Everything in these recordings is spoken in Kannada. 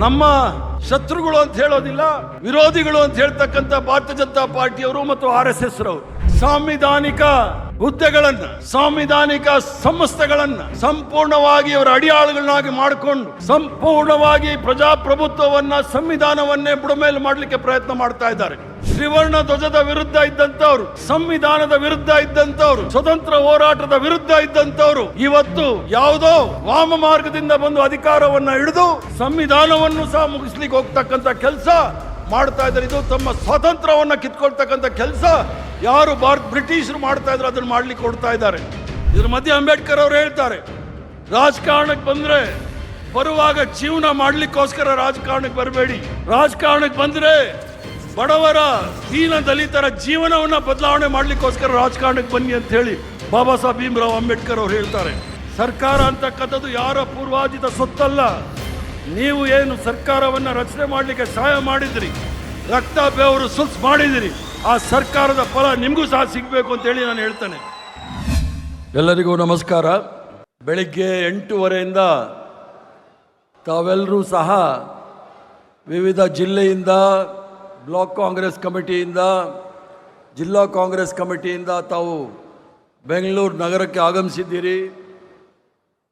ನಮ್ಮ ಶತ್ರುಗಳು ಅಂತ ಹೇಳೋದಿಲ್ಲ, ವಿರೋಧಿಗಳು ಅಂತ ಹೇಳ್ತಕ್ಕಂಥ ಭಾರತೀಯ ಜನತಾ ಪಾರ್ಟಿಯವರು ಮತ್ತು RSS ರವರು ಸಾಂವಿಧಾನಿಕ ಹುದ್ದೆಗಳನ್ನ, ಸಾಂವಿಧಾನಿಕ ಸಂಸ್ಥೆಗಳನ್ನ ಸಂಪೂರ್ಣವಾಗಿ ಅವರ ಅಡಿಯಾಳುಗಳನ್ನಾಗಿ ಮಾಡಿಕೊಂಡು ಸಂಪೂರ್ಣವಾಗಿ ಪ್ರಜಾಪ್ರಭುತ್ವವನ್ನ, ಸಂವಿಧಾನವನ್ನೇ ಬುಡಮೇಲು ಮಾಡಲಿಕ್ಕೆ ಪ್ರಯತ್ನ ಮಾಡ್ತಾ ಇದ್ದಾರೆ. ತ್ರಿವರ್ಣ ಧ್ವಜದ ವಿರುದ್ಧ ಇದ್ದಂತವ್ರು, ಸಂವಿಧಾನದ ವಿರುದ್ಧ ಇದ್ದಂತವ್ರು, ಸ್ವತಂತ್ರ ಹೋರಾಟದ ವಿರುದ್ಧ ಇದ್ದಂತವ್ರು ಇವತ್ತು ಯಾವುದೋ ವಾಮ ಮಾರ್ಗದಿಂದ ಬಂದು ಅಧಿಕಾರವನ್ನ ಹಿಡಿದು ಸಂವಿಧಾನವನ್ನು ಸಹ ಮುಗಿಸ್ಲಿಕ್ಕೆ ಹೋಗ್ತಕ್ಕಂಥ ಕೆಲಸ ಮಾಡ್ತಾ ಇದ್ದಾರೆ. ಇದು ತಮ್ಮ ಸ್ವಾತಂತ್ರ್ಯವನ್ನ ಕಿತ್ಕೊಳ್ತಕ್ಕಂಥ ಕೆಲಸ ಯಾರು ಬ್ರಿಟಿಷರು ಮಾಡ್ತಾ ಇದ್ರು ಅದನ್ನ ಮಾಡ್ಲಿಕ್ಕೆ ಕೊಡ್ತಾ ಇದ್ದಾರೆ. ಇದ್ರ ಮಧ್ಯೆ ಅಂಬೇಡ್ಕರ್ ಅವರು ಹೇಳ್ತಾರೆ, ರಾಜಕಾರಣಕ್ಕೆ ಬಂದ್ರೆ ಬರುವಾಗ ಜೀವನ ಮಾಡ್ಲಿಕ್ಕೋಸ್ಕರ ರಾಜಕಾರಣಕ್ಕೆ ಬರಬೇಡಿ, ರಾಜಕಾರಣಕ್ಕೆ ಬಂದ್ರೆ ಬಡವರ ದೀನ ದಲಿತರ ಜೀವನವನ್ನ ಬದಲಾವಣೆ ಮಾಡ್ಲಿಕ್ಕೋಸ್ಕರ ರಾಜಕಾರಣಕ್ಕೆ ಬನ್ನಿ ಅಂತ ಹೇಳಿ ಬಾಬಾ ಸಾಹೇಬ್ ಭೀಮರಾವ್ ಅಂಬೇಡ್ಕರ್ ಅವರು ಹೇಳ್ತಾರೆ. ಸರ್ಕಾರ ಅಂತಕ್ಕಂಥದ್ದು ಯಾರ ಪೂರ್ವಾಜಿತ ಸೊತ್ತಲ್ಲ. ನೀವು ಏನು ಸರ್ಕಾರವನ್ನ ರಚನೆ ಮಾಡಲಿಕ್ಕೆ ಸಹಾಯ ಮಾಡಿದ್ರಿ, ರಕ್ತ ಬೆವರು ಸುಲ್ಸ್ ಮಾಡಿದಿರಿ, ಆ ಸರ್ಕಾರದ ಫಲ ನಿಮಗೂ ಸಹ ಸಿಗಬೇಕು ಅಂತ ಹೇಳಿ ನಾನು ಹೇಳ್ತೇನೆ. ಎಲ್ಲರಿಗೂ ನಮಸ್ಕಾರ. ಬೆಳಿಗ್ಗೆ 8:30 ತಾವೆಲ್ಲರೂ ಸಹ ವಿವಿಧ ಜಿಲ್ಲೆಯಿಂದ, ಬ್ಲಾಕ್ ಕಾಂಗ್ರೆಸ್ ಕಮಿಟಿಯಿಂದ, ಜಿಲ್ಲಾ ಕಾಂಗ್ರೆಸ್ ಕಮಿಟಿಯಿಂದ ತಾವು ಬೆಂಗಳೂರು ನಗರಕ್ಕೆ ಆಗಮಿಸಿದ್ದೀರಿ.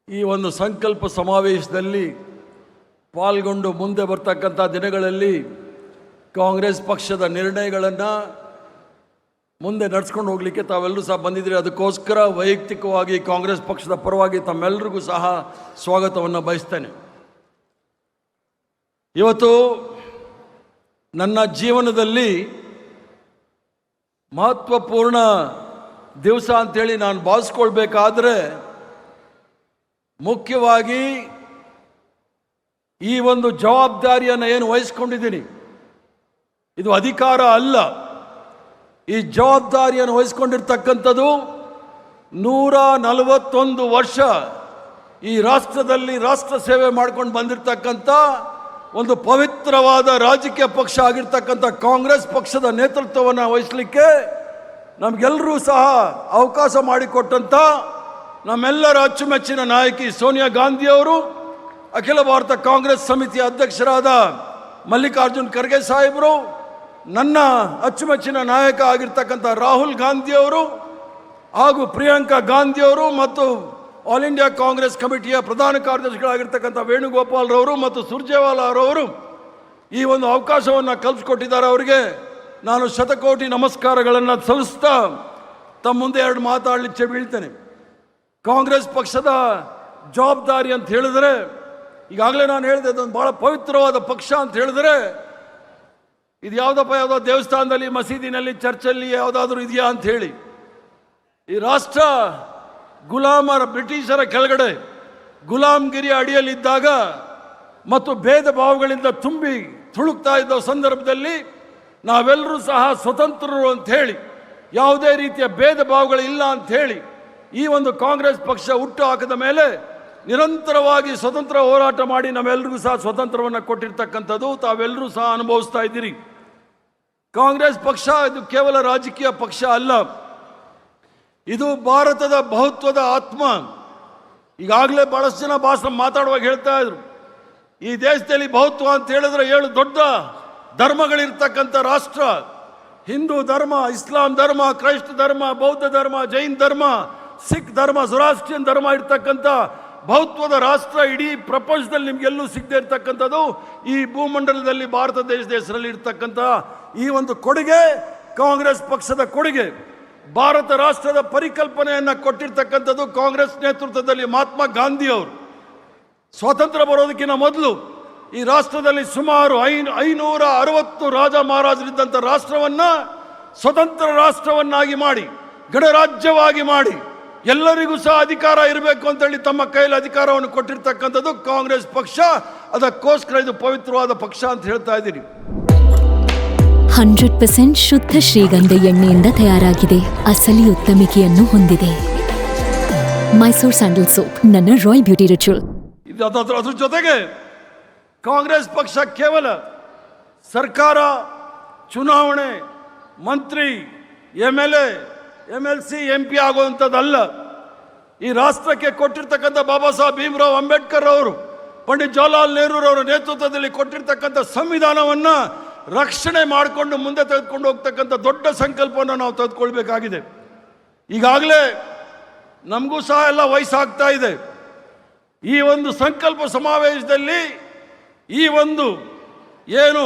ಈ ಒಂದು ಸಂಕಲ್ಪ ಸಮಾವೇಶದಲ್ಲಿ ಪಾಲ್ಗೊಂಡು ಮುಂದೆ ಬರ್ತಕ್ಕಂಥ ದಿನಗಳಲ್ಲಿ ಕಾಂಗ್ರೆಸ್ ಪಕ್ಷದ ನಿರ್ಣಯಗಳನ್ನು ಮುಂದೆ ನಡೆಸ್ಕೊಂಡು ಹೋಗಲಿಕ್ಕೆ ತಾವೆಲ್ಲರೂ ಸಹ ಬಂದಿದ್ದೀರಿ. ಅದಕ್ಕೋಸ್ಕರ ವೈಯಕ್ತಿಕವಾಗಿ ಕಾಂಗ್ರೆಸ್ ಪಕ್ಷದ ಪರವಾಗಿ ತಮ್ಮೆಲ್ಲರಿಗೂ ಸಹ ಸ್ವಾಗತವನ್ನು ಬಯಸ್ತೇನೆ. ಇವತ್ತು ನನ್ನ ಜೀವನದಲ್ಲಿ ಮಹತ್ವಪೂರ್ಣ ದಿವಸ ಅಂಥೇಳಿ ನಾನು ಭಾವಿಸ್ಕೊಳ್ಬೇಕಾದ್ರೆ ಮುಖ್ಯವಾಗಿ ಈ ಒಂದು ಜವಾಬ್ದಾರಿಯನ್ನು ಏನು ವಹಿಸ್ಕೊಂಡಿದ್ದೀನಿ, ಇದು ಅಧಿಕಾರ ಅಲ್ಲ. ಈ ಜವಾಬ್ದಾರಿಯನ್ನು ವಹಿಸ್ಕೊಂಡಿರ್ತಕ್ಕಂಥದ್ದು 141 ವರ್ಷ ಈ ರಾಷ್ಟ್ರದಲ್ಲಿ ರಾಷ್ಟ್ರ ಸೇವೆ ಮಾಡ್ಕೊಂಡು ಬಂದಿರತಕ್ಕಂಥ ಒಂದು ಪವಿತ್ರವಾದ ರಾಜಕೀಯ ಪಕ್ಷ ಆಗಿರ್ತಕ್ಕಂಥ ಕಾಂಗ್ರೆಸ್ ಪಕ್ಷದ ನೇತೃತ್ವವನ್ನು ವಹಿಸಲಿಕ್ಕೆ ನಮಗೆಲ್ಲರೂ ಸಹ ಅವಕಾಶ ಮಾಡಿಕೊಟ್ಟಂಥ ನಮ್ಮೆಲ್ಲರ ಅಚ್ಚುಮೆಚ್ಚಿನ ನಾಯಕಿ ಸೋನಿಯಾ ಗಾಂಧಿಯವರು, ಅಖಿಲ ಭಾರತ ಕಾಂಗ್ರೆಸ್ ಸಮಿತಿಯ ಅಧ್ಯಕ್ಷರಾದ ಮಲ್ಲಿಕಾರ್ಜುನ್ ಖರ್ಗೆ ಸಾಹೇಬರು, ನನ್ನ ಅಚ್ಚುಮೆಚ್ಚಿನ ನಾಯಕ ಆಗಿರ್ತಕ್ಕಂಥ ರಾಹುಲ್ ಗಾಂಧಿಯವರು ಹಾಗೂ ಪ್ರಿಯಾಂಕಾ ಗಾಂಧಿಯವರು ಮತ್ತು ಆಲ್ ಇಂಡಿಯಾ ಕಾಂಗ್ರೆಸ್ ಕಮಿಟಿಯ ಪ್ರಧಾನ ಕಾರ್ಯದರ್ಶಿಗಳಾಗಿರ್ತಕ್ಕಂಥ ವೇಣುಗೋಪಾಲ್ ರವರು ಮತ್ತು ಸುರ್ಜೇವಾಲಾ ಅವರವರು ಈ ಒಂದು ಅವಕಾಶವನ್ನು ಕಲ್ಪಿಸಿಕೊಟ್ಟಿದ್ದಾರೆ. ಅವರಿಗೆ ನಾನು ಶತಕೋಟಿ ನಮಸ್ಕಾರಗಳನ್ನು ಸಲ್ಲಿಸ್ತಾ ತಮ್ಮ ಮುಂದೆ 2 ಮಾತಾಡಲಿಕ್ಕೆ ಬೀಳ್ತೇನೆ. ಕಾಂಗ್ರೆಸ್ ಪಕ್ಷದ ಜವಾಬ್ದಾರಿ ಅಂತ ಹೇಳಿದ್ರೆ, ಈಗಾಗಲೇ ನಾನು ಹೇಳಿದೆ, ಅದೊಂದು ಭಾಳ ಪವಿತ್ರವಾದ ಪಕ್ಷ ಅಂತ ಹೇಳಿದ್ರೆ, ಇದು ಯಾವುದೋ ದೇವಸ್ಥಾನದಲ್ಲಿ, ಮಸೀದಿನಲ್ಲಿ, ಚರ್ಚಲ್ಲಿ ಯಾವುದಾದ್ರೂ ಇದೆಯಾ ಅಂತ ಹೇಳಿ, ಈ ರಾಷ್ಟ್ರ ಗುಲಾಮರ ಬ್ರಿಟಿಷರ ಕೆಳಗಡೆ ಗುಲಾಮ್ಗಿರಿಯ ಅಡಿಯಲ್ಲಿದ್ದಾಗ ಮತ್ತು ಭೇದ ಭಾವಗಳಿಂದ ತುಂಬಿ ತುಳುಕ್ತಾ ಇದ್ದ ಸಂದರ್ಭದಲ್ಲಿ ನಾವೆಲ್ಲರೂ ಸಹ ಸ್ವತಂತ್ರರು ಅಂತ ಹೇಳಿ, ಯಾವುದೇ ರೀತಿಯ ಭೇದ ಭಾವಗಳಿಲ್ಲ ಅಂತ ಹೇಳಿ ಈ ಒಂದು ಕಾಂಗ್ರೆಸ್ ಪಕ್ಷ ಹುಟ್ಟು ಹಾಕಿದ ಮೇಲೆ ನಿರಂತರವಾಗಿ ಸ್ವತಂತ್ರ ಹೋರಾಟ ಮಾಡಿ ನಮ್ಮೆಲ್ಲರಿಗೂ ಸಹ ಸ್ವತಂತ್ರವನ್ನು ಕೊಟ್ಟಿರ್ತಕ್ಕಂಥದ್ದು ತಾವೆಲ್ಲರೂ ಸಹ ಅನುಭವಿಸ್ತಾ ಇದ್ದೀರಿ. ಕಾಂಗ್ರೆಸ್ ಪಕ್ಷ ಇದು ಕೇವಲ ರಾಜಕೀಯ ಪಕ್ಷ ಅಲ್ಲ, ಇದು ಭಾರತದ ಬಹುತ್ವದ ಆತ್ಮ. ಈಗಾಗಲೇ ಬಹಳಷ್ಟು ಜನ ಮಾತಾಡುವಾಗ ಹೇಳ್ತಾ ಇದ್ರು, ಈ ದೇಶದಲ್ಲಿ ಬಹುತ್ವ ಅಂತ ಹೇಳಿದ್ರೆ 7 ದೊಡ್ಡ ಧರ್ಮಗಳಿರ್ತಕ್ಕಂಥ ರಾಷ್ಟ್ರ. ಹಿಂದೂ ಧರ್ಮ, ಇಸ್ಲಾಂ ಧರ್ಮ, ಕ್ರೈಸ್ತ ಧರ್ಮ, ಬೌದ್ಧ ಧರ್ಮ, ಜೈನ್ ಧರ್ಮ, ಸಿಖ್ ಧರ್ಮ, ಜೊರಾಸ್ಟ್ರಿಯನ್ ಧರ್ಮ ಇರ್ತಕ್ಕಂಥ ಬಹುತ್ವದ ರಾಷ್ಟ್ರ ಇಡೀ ಪ್ರಪಂಚದಲ್ಲಿ ನಿಮಗೆಲ್ಲೂ ಸಿಗದೆ ಇರ್ತಕ್ಕಂಥದ್ದು ಈ ಭೂಮಂಡಲದಲ್ಲಿ ಭಾರತ ದೇಶದ ಹೆಸರಲ್ಲಿ ಇರ್ತಕ್ಕಂಥ ಈ ಒಂದು ಕೊಡುಗೆ ಕಾಂಗ್ರೆಸ್ ಪಕ್ಷದ ಕೊಡುಗೆ. ಭಾರತ ರಾಷ್ಟ್ರದ ಪರಿಕಲ್ಪನೆಯನ್ನು ಕೊಟ್ಟಿರ್ತಕ್ಕಂಥದ್ದು ಕಾಂಗ್ರೆಸ್ ನೇತೃತ್ವದಲ್ಲಿ ಮಹಾತ್ಮ ಗಾಂಧಿ ಅವರು. ಸ್ವಾತಂತ್ರ್ಯ ಬರೋದಕ್ಕಿಂತ ಮೊದಲು ಈ ರಾಷ್ಟ್ರದಲ್ಲಿ ಸುಮಾರು 560 ರಾಜ ಮಹಾರಾಜರಿದ್ದಂಥ ರಾಷ್ಟ್ರವನ್ನ ಸ್ವತಂತ್ರ ರಾಷ್ಟ್ರವನ್ನಾಗಿ ಮಾಡಿ, ಗಣರಾಜ್ಯವಾಗಿ ಮಾಡಿ, ಎಲ್ಲರಿಗೂ ಸಹ ಅಧಿಕಾರ ಇರಬೇಕು ಅಂತೇಳಿ ತಮ್ಮ ಕೈಯಲ್ಲಿ ಅಧಿಕಾರವನ್ನು ಕೊಟ್ಟಿರ್ತಕ್ಕಂಥದ್ದು ಕಾಂಗ್ರೆಸ್ ಪಕ್ಷ. ಅದಕ್ಕೋಸ್ಕರ ಇದು ಪವಿತ್ರವಾದ ಪಕ್ಷ ಅಂತ ಹೇಳ್ತಾ ಇದ್ದೀನಿ. 100% ಶುದ್ಧ ಶ್ರೀಗಂಧ ಎಣ್ಣೆಯಿಂದ ತಯಾರಾಗಿದೆ. ಅಸಲಿ ಉತ್ತಮಿಕೆಯನ್ನು ಹೊಂದಿದೆ. ಮೈಸೂರು ಸ್ಯಾಂಡಲ್ ಸೋಪ್, ನನ್ನ ರಾಯಲ್ ಬ್ಯೂಟಿ ರಿಚುವಲ್. ಅದ್ರ ಜೊತೆಗೆ ಕಾಂಗ್ರೆಸ್ ಪಕ್ಷ ಕೇವಲ ಸರ್ಕಾರ, ಚುನಾವಣೆ, ಮಂತ್ರಿ, MLA, MLC, MP ಆಗುವಂಥದ್ದಲ್ಲ. ಈ ರಾಷ್ಟ್ರಕ್ಕೆ ಕೊಟ್ಟಿರ್ತಕ್ಕಂಥ ಬಾಬಾ ಸಾಹೇಬ್ ಭೀಮರಾವ್ ಅಂಬೇಡ್ಕರ್ ಅವರು ಪಂಡಿತ್ ಜವಾಹರ್ಲಾಲ್ ನೆಹರೂರವರ ನೇತೃತ್ವದಲ್ಲಿ ಕೊಟ್ಟಿರ್ತಕ್ಕಂಥ ಸಂವಿಧಾನವನ್ನು ರಕ್ಷಣೆ ಮಾಡಿಕೊಂಡು ಮುಂದೆ ತೆಗೆದುಕೊಂಡು ಹೋಗ್ತಕ್ಕಂಥ ದೊಡ್ಡ ಸಂಕಲ್ಪವನ್ನು ನಾವು ತೆಗೆದುಕೊಳ್ಬೇಕಾಗಿದೆ. ಈಗಾಗಲೇ ನಮಗೂ ಸಹ ಎಲ್ಲ ವಯಸ್ಸಾಗ್ತಾ ಇದೆ. ಈ ಒಂದು ಸಂಕಲ್ಪ ಸಮಾವೇಶದಲ್ಲಿ ಈ ಒಂದು ಏನು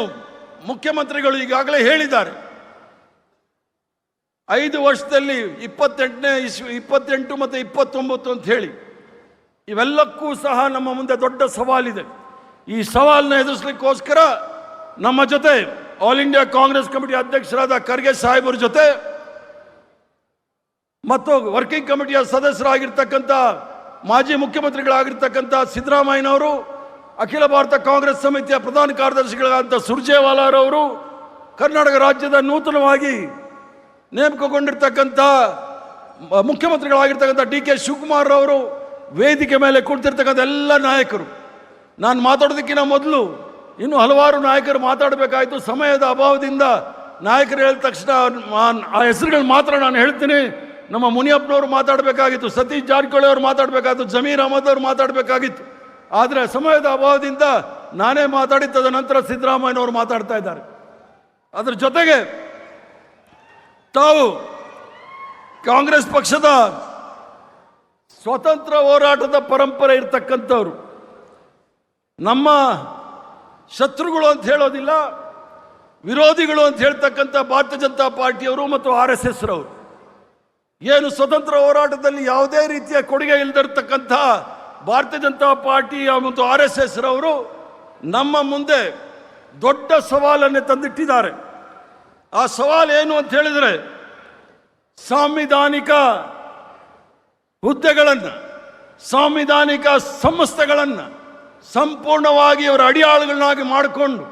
ಮುಖ್ಯಮಂತ್ರಿಗಳು ಈಗಾಗಲೇ ಹೇಳಿದ್ದಾರೆ, 5 ವರ್ಷದಲ್ಲಿ 28 ಮತ್ತು 29 ಅಂತ ಹೇಳಿ, ಇವೆಲ್ಲಕ್ಕೂ ಸಹ ನಮ್ಮ ಮುಂದೆ ದೊಡ್ಡ ಸವಾಲಿದೆ. ಈ ಸವಾಲನ್ನ ಎದುರಿಸಲಿಕ್ಕೋಸ್ಕರ ನಮ್ಮ ಜೊತೆ ಆಲ್ ಇಂಡಿಯಾ ಕಾಂಗ್ರೆಸ್ ಕಮಿಟಿ ಅಧ್ಯಕ್ಷರಾದ ಖರ್ಗೆ ಸಾಹೇಬರ ಜೊತೆ ಮತ್ತು ವರ್ಕಿಂಗ್ ಕಮಿಟಿಯ ಸದಸ್ಯರಾಗಿರ್ತಕ್ಕಂಥ ಮಾಜಿ ಮುಖ್ಯಮಂತ್ರಿಗಳಾಗಿರ್ತಕ್ಕಂಥ ಸಿದ್ದರಾಮಯ್ಯನವರು, ಅಖಿಲ ಭಾರತ ಕಾಂಗ್ರೆಸ್ ಸಮಿತಿಯ ಪ್ರಧಾನ ಕಾರ್ಯದರ್ಶಿಗಳಾದಂಥ ಸುರ್ಜೇವಾಲಾರವರು, ಕರ್ನಾಟಕ ರಾಜ್ಯದ ನೂತನವಾಗಿ ನೇಮಕಗೊಂಡಿರ್ತಕ್ಕಂಥ ಮುಖ್ಯಮಂತ್ರಿಗಳಾಗಿರ್ತಕ್ಕಂಥ ಡಿ ಕೆ ಶಿವಕುಮಾರ್ ಅವರು, ವೇದಿಕೆ ಮೇಲೆ ಕುಳಿತಿರ್ತಕ್ಕಂಥ ಎಲ್ಲ ನಾಯಕರು. ನಾನು ಮಾತಾಡೋದಕ್ಕಿಂತ ಮೊದಲು ಇನ್ನೂ ಹಲವಾರು ನಾಯಕರು ಮಾತಾಡಬೇಕಾಯಿತು. ಸಮಯದ ಅಭಾವದಿಂದ ನಾಯಕರು ಹೇಳಿದ ತಕ್ಷಣ ಆ ಹೆಸರುಗಳು ಮಾತ್ರ ನಾನು ಹೇಳ್ತೀನಿ. ನಮ್ಮ ಮುನಿಯಪ್ಪನವರು ಮಾತಾಡಬೇಕಾಗಿತ್ತು, ಸತೀಶ್ ಜಾರಕಿಹೊಳಿ ಅವರು ಮಾತಾಡಬೇಕಾಗಿತ್ತು, ಜಮೀರ್ ಅಹಮದ್ ಅವರು ಮಾತಾಡಬೇಕಾಗಿತ್ತು. ಆದರೆ ಸಮಯದ ಅಭಾವದಿಂದ ನಾನೇ ಮಾತಾಡಿ ತದನಂತರ ಸಿದ್ದರಾಮಯ್ಯನವರು ಮಾತಾಡ್ತಾ ಇದ್ದಾರೆ. ಅದರ ಜೊತೆಗೆ ತಾವು ಕಾಂಗ್ರೆಸ್ ಪಕ್ಷದ ಸ್ವತಂತ್ರ ಹೋರಾಟದ ಪರಂಪರೆ ಇರ್ತಕ್ಕಂಥವ್ರು, ನಮ್ಮ ಶತ್ರುಗಳು ಅಂತ ಹೇಳೋದಿಲ್ಲ, ವಿರೋಧಿಗಳು ಅಂತ ಹೇಳ್ತಕ್ಕಂಥ ಭಾರತೀಯ ಜನತಾ ಪಾರ್ಟಿಯವರು ಮತ್ತು RSS ರವರು, ಏನು ಸ್ವತಂತ್ರ ಹೋರಾಟದಲ್ಲಿ ಯಾವುದೇ ರೀತಿಯ ಕೊಡುಗೆ ಇಲ್ಲದಿರ್ತಕ್ಕಂಥ ಭಾರತೀಯ ಜನತಾ ಪಾರ್ಟಿಯ ಮತ್ತು RSS ರವರು ನಮ್ಮ ಮುಂದೆ ದೊಡ್ಡ ಸವಾಲನ್ನೇ ತಂದಿಟ್ಟಿದ್ದಾರೆ. ಆ ಸವಾಲು ಏನು ಅಂತ ಹೇಳಿದರೆ, ಸಾಂವಿಧಾನಿಕ ಹುದ್ದೆಗಳನ್ನು, ಸಾಂವಿಧಾನಿಕ ಸಂಸ್ಥೆಗಳನ್ನು ಸಂಪೂರ್ಣವಾಗಿ ಅವರ ಅಡಿಯಾಳುಗಳನ್ನಾಗಿ ಮಾಡಿಕೊಂಡು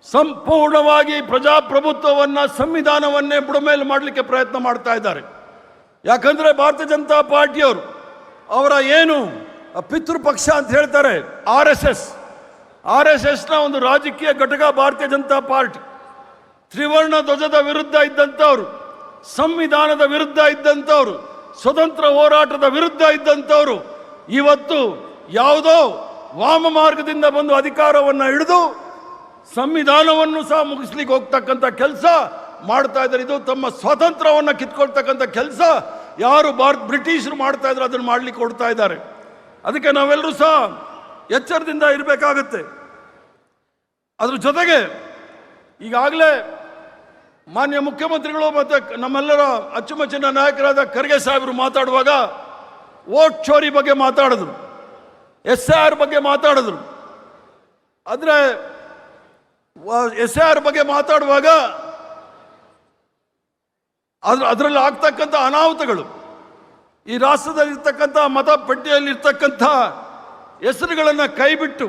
ಸಂಪೂರ್ಣವಾಗಿ ಪ್ರಜಾಪ್ರಭುತ್ವವನ್ನು, ಸಂವಿಧಾನವನ್ನೇ ಬುಡಮೇಲು ಮಾಡಲಿಕ್ಕೆ ಪ್ರಯತ್ನ ಮಾಡ್ತಾ ಇದ್ದಾರೆ. ಯಾಕಂದರೆ ಭಾರತೀಯ ಜನತಾ ಪಾರ್ಟಿಯವರು ಅವರ ಏನು ಪಿತೃಪಕ್ಷ ಅಂತ ಹೇಳ್ತಾರೆ RSSನ ಒಂದು ರಾಜಕೀಯ ಘಟಕ ಭಾರತೀಯ ಜನತಾ ಪಾರ್ಟಿ. ತ್ರಿವರ್ಣ ಧ್ವಜದ ವಿರುದ್ಧ ಇದ್ದಂಥವ್ರು, ಸಂವಿಧಾನದ ವಿರುದ್ಧ ಇದ್ದಂಥವ್ರು, ಸ್ವತಂತ್ರ ಹೋರಾಟದ ವಿರುದ್ಧ ಇದ್ದಂಥವ್ರು ಇವತ್ತು ಯಾವುದೋ ವಾಮ ಮಾರ್ಗದಿಂದ ಬಂದು ಅಧಿಕಾರವನ್ನು ಹಿಡಿದು ಸಂವಿಧಾನವನ್ನು ಸಹ ಮುಗಿಸ್ಲಿಕ್ಕೆ ಹೋಗ್ತಕ್ಕಂಥ ಕೆಲಸ ಮಾಡ್ತಾ ಇದ್ದಾರೆ. ಇದು ತಮ್ಮ ಸ್ವಾತಂತ್ರ್ಯವನ್ನು ಕಿತ್ಕೊಳ್ತಕ್ಕಂಥ ಕೆಲಸ ಯಾರು ಬ್ರಿಟಿಷರು ಮಾಡ್ತಾ ಇದ್ರು ಅದನ್ನು ಮಾಡಲಿಕ್ಕೆ ಕೊಡ್ತಾ ಇದ್ದಾರೆ. ಅದಕ್ಕೆ ನಾವೆಲ್ಲರೂ ಸಹ ಎಚ್ಚರದಿಂದ ಇರಬೇಕಾಗತ್ತೆ. ಅದ್ರ ಜೊತೆಗೆ ಈಗಾಗಲೇ ಮಾನ್ಯ ಮುಖ್ಯಮಂತ್ರಿಗಳು ಮತ್ತು ನಮ್ಮೆಲ್ಲರ ಅಚ್ಚುಮೆಚ್ಚಿನ ನಾಯಕರಾದ ಖರ್ಗೆ ಸಾಹೇಬರು ಮಾತಾಡುವಾಗ ವೋಟ್ ಚೋರಿ ಬಗ್ಗೆ ಮಾತಾಡಿದ್ರು, SIR ಬಗ್ಗೆ ಮಾತಾಡಿದ್ರು. ಆದರೆ SIR ಬಗ್ಗೆ ಮಾತಾಡುವಾಗ ಅದರಲ್ಲಿ ಆಗ್ತಕ್ಕಂಥ ಅನಾಹುತಗಳು, ಈ ರಾಷ್ಟ್ರದಲ್ಲಿರ್ತಕ್ಕಂಥ ಮತಪಟ್ಟಿಯಲ್ಲಿರ್ತಕ್ಕಂಥ ಹೆಸರುಗಳನ್ನು ಕೈಬಿಟ್ಟು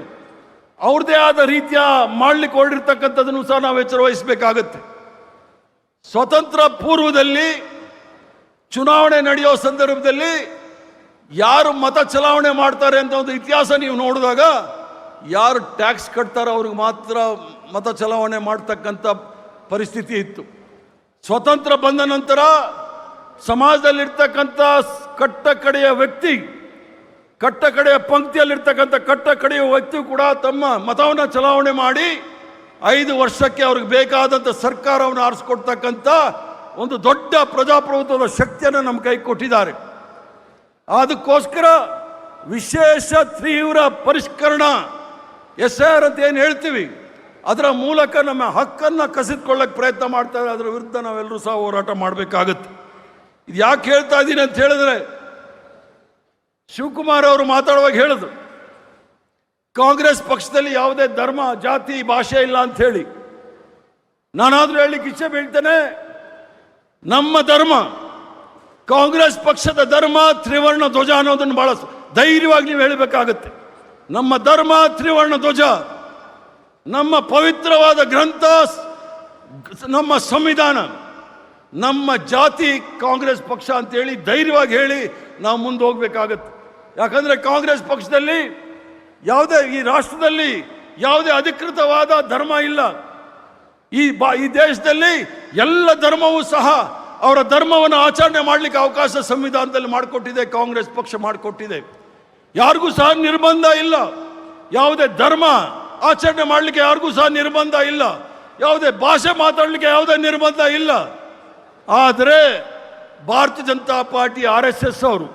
ಅವ್ರದ್ದೇ ಆದ ರೀತಿಯ ಮಾಡಲಿಕ್ಕೆ ಹೊರಡಿರ್ತಕ್ಕಂಥದ್ದನ್ನು ಸಹ ನಾವು ಎಚ್ಚರ ವಹಿಸಬೇಕಾಗತ್ತೆ. ಸ್ವತಂತ್ರ ಪೂರ್ವದಲ್ಲಿ ಚುನಾವಣೆ ನಡೆಯೋ ಸಂದರ್ಭದಲ್ಲಿ ಯಾರು ಮತ ಚಲಾವಣೆ ಮಾಡ್ತಾರೆ ಅಂತ ಒಂದು ಇತಿಹಾಸ ನೀವು ನೋಡಿದಾಗ, ಯಾರು ಟ್ಯಾಕ್ಸ್ ಕಟ್ತಾರೋ ಅವ್ರಿಗೆ ಮಾತ್ರ ಮತ ಚಲಾವಣೆ ಮಾಡ್ತಕ್ಕಂಥ ಪರಿಸ್ಥಿತಿ ಇತ್ತು. ಸ್ವತಂತ್ರ ಬಂದ ನಂತರ ಸಮಾಜದಲ್ಲಿರ್ತಕ್ಕಂಥ ಕಟ್ಟಕಡೆಯ ವ್ಯಕ್ತಿ, ಕಟ್ಟಕಡೆಯ ಪಂಕ್ತಿಯಲ್ಲಿರ್ತಕ್ಕಂಥ ಕಟ್ಟಕಡೆಯ ವ್ಯಕ್ತಿ ಕೂಡ ತಮ್ಮ ಮತವನ್ನು ಚಲಾವಣೆ ಮಾಡಿ 5 ವರ್ಷಕ್ಕೆ ಅವ್ರಿಗೆ ಬೇಕಾದಂಥ ಸರ್ಕಾರವನ್ನು ಆರಿಸ್ಕೊಡ್ತಕ್ಕಂಥ ಒಂದು ದೊಡ್ಡ ಪ್ರಜಾಪ್ರಭುತ್ವದ ಶಕ್ತಿಯನ್ನು ನಮ್ಮ ಕೈ ಕೊಟ್ಟಿದ್ದಾರೆ. ಅದಕ್ಕೋಸ್ಕರ ವಿಶೇಷ ತೀವ್ರ ಪರಿಷ್ಕರಣಾ SIR ಅಂತ ಏನು ಹೇಳ್ತೀವಿ, ಅದರ ಮೂಲಕ ನಮ್ಮ ಹಕ್ಕನ್ನು ಕಸಿದುಕೊಳ್ಳಕ್ಕೆ ಪ್ರಯತ್ನ ಮಾಡ್ತಾ ಇದ್ದಾರೆ. ಅದರ ವಿರುದ್ಧ ನಾವೆಲ್ಲರೂ ಸಹ ಹೋರಾಟ ಮಾಡಬೇಕಾಗತ್ತೆ. ಇದು ಯಾಕೆ ಹೇಳ್ತಾ ಇದ್ದೀನಿ ಅಂತ ಹೇಳಿದ್ರೆ, ಶಿವಕುಮಾರ್ ಅವರು ಮಾತಾಡುವಾಗ ಹೇಳಿದ್ರು, ಕಾಂಗ್ರೆಸ್ ಪಕ್ಷದಲ್ಲಿ ಯಾವುದೇ ಧರ್ಮ, ಜಾತಿ, ಭಾಷೆ ಇಲ್ಲ ಅಂತ ಹೇಳಿ. ನಾನಾದರೂ ಹೇಳಲಿಕ್ಕೆ ಇಚ್ಛೆ ಬೀಳ್ತೇನೆ, ನಮ್ಮ ಧರ್ಮ, ಕಾಂಗ್ರೆಸ್ ಪಕ್ಷದ ಧರ್ಮ ತ್ರಿವರ್ಣ ಧ್ವಜ ಅನ್ನೋದನ್ನು ಬಹಳ ಧೈರ್ಯವಾಗಿ ನೀವು ಹೇಳಬೇಕಾಗತ್ತೆ. ನಮ್ಮ ಧರ್ಮ ತ್ರಿವರ್ಣ ಧ್ವಜ, ನಮ್ಮ ಪವಿತ್ರವಾದ ಗ್ರಂಥ, ನಮ್ಮ ಸಂವಿಧಾನ, ನಮ್ಮ ಜಾತಿ ಕಾಂಗ್ರೆಸ್ ಪಕ್ಷ ಅಂತೇಳಿ ಧೈರ್ಯವಾಗಿ ಹೇಳಿ ನಾವು ಮುಂದೆ ಹೋಗ್ಬೇಕಾಗತ್ತೆ. ಯಾಕಂದರೆ ಕಾಂಗ್ರೆಸ್ ಪಕ್ಷದಲ್ಲಿ ಈ ರಾಷ್ಟ್ರದಲ್ಲಿ ಯಾವುದೇ ಅಧಿಕೃತವಾದ ಧರ್ಮ ಇಲ್ಲ. ಈ ದೇಶದಲ್ಲಿ ಎಲ್ಲ ಧರ್ಮವೂ ಸಹ ಅವರ ಧರ್ಮವನ್ನು ಆಚರಣೆ ಮಾಡಲಿಕ್ಕೆ ಅವಕಾಶ ಸಂವಿಧಾನದಲ್ಲಿ ಮಾಡಿಕೊಟ್ಟಿದೆ, ಕಾಂಗ್ರೆಸ್ ಪಕ್ಷ ಮಾಡಿಕೊಟ್ಟಿದೆ. ಯಾರಿಗೂ ಸಹ ನಿರ್ಬಂಧ ಇಲ್ಲ. ಯಾವುದೇ ಧರ್ಮ ಆಚರಣೆ ಮಾಡಲಿಕ್ಕೆ ಯಾರಿಗೂ ಸಹ ನಿರ್ಬಂಧ ಇಲ್ಲ, ಯಾವುದೇ ಭಾಷೆ ಮಾತಾಡಲಿಕ್ಕೆ ಯಾವುದೇ ನಿರ್ಬಂಧ ಇಲ್ಲ. ಆದರೆ ಭಾರತೀಯ ಜನತಾ ಪಾರ್ಟಿ RSS ಅವರು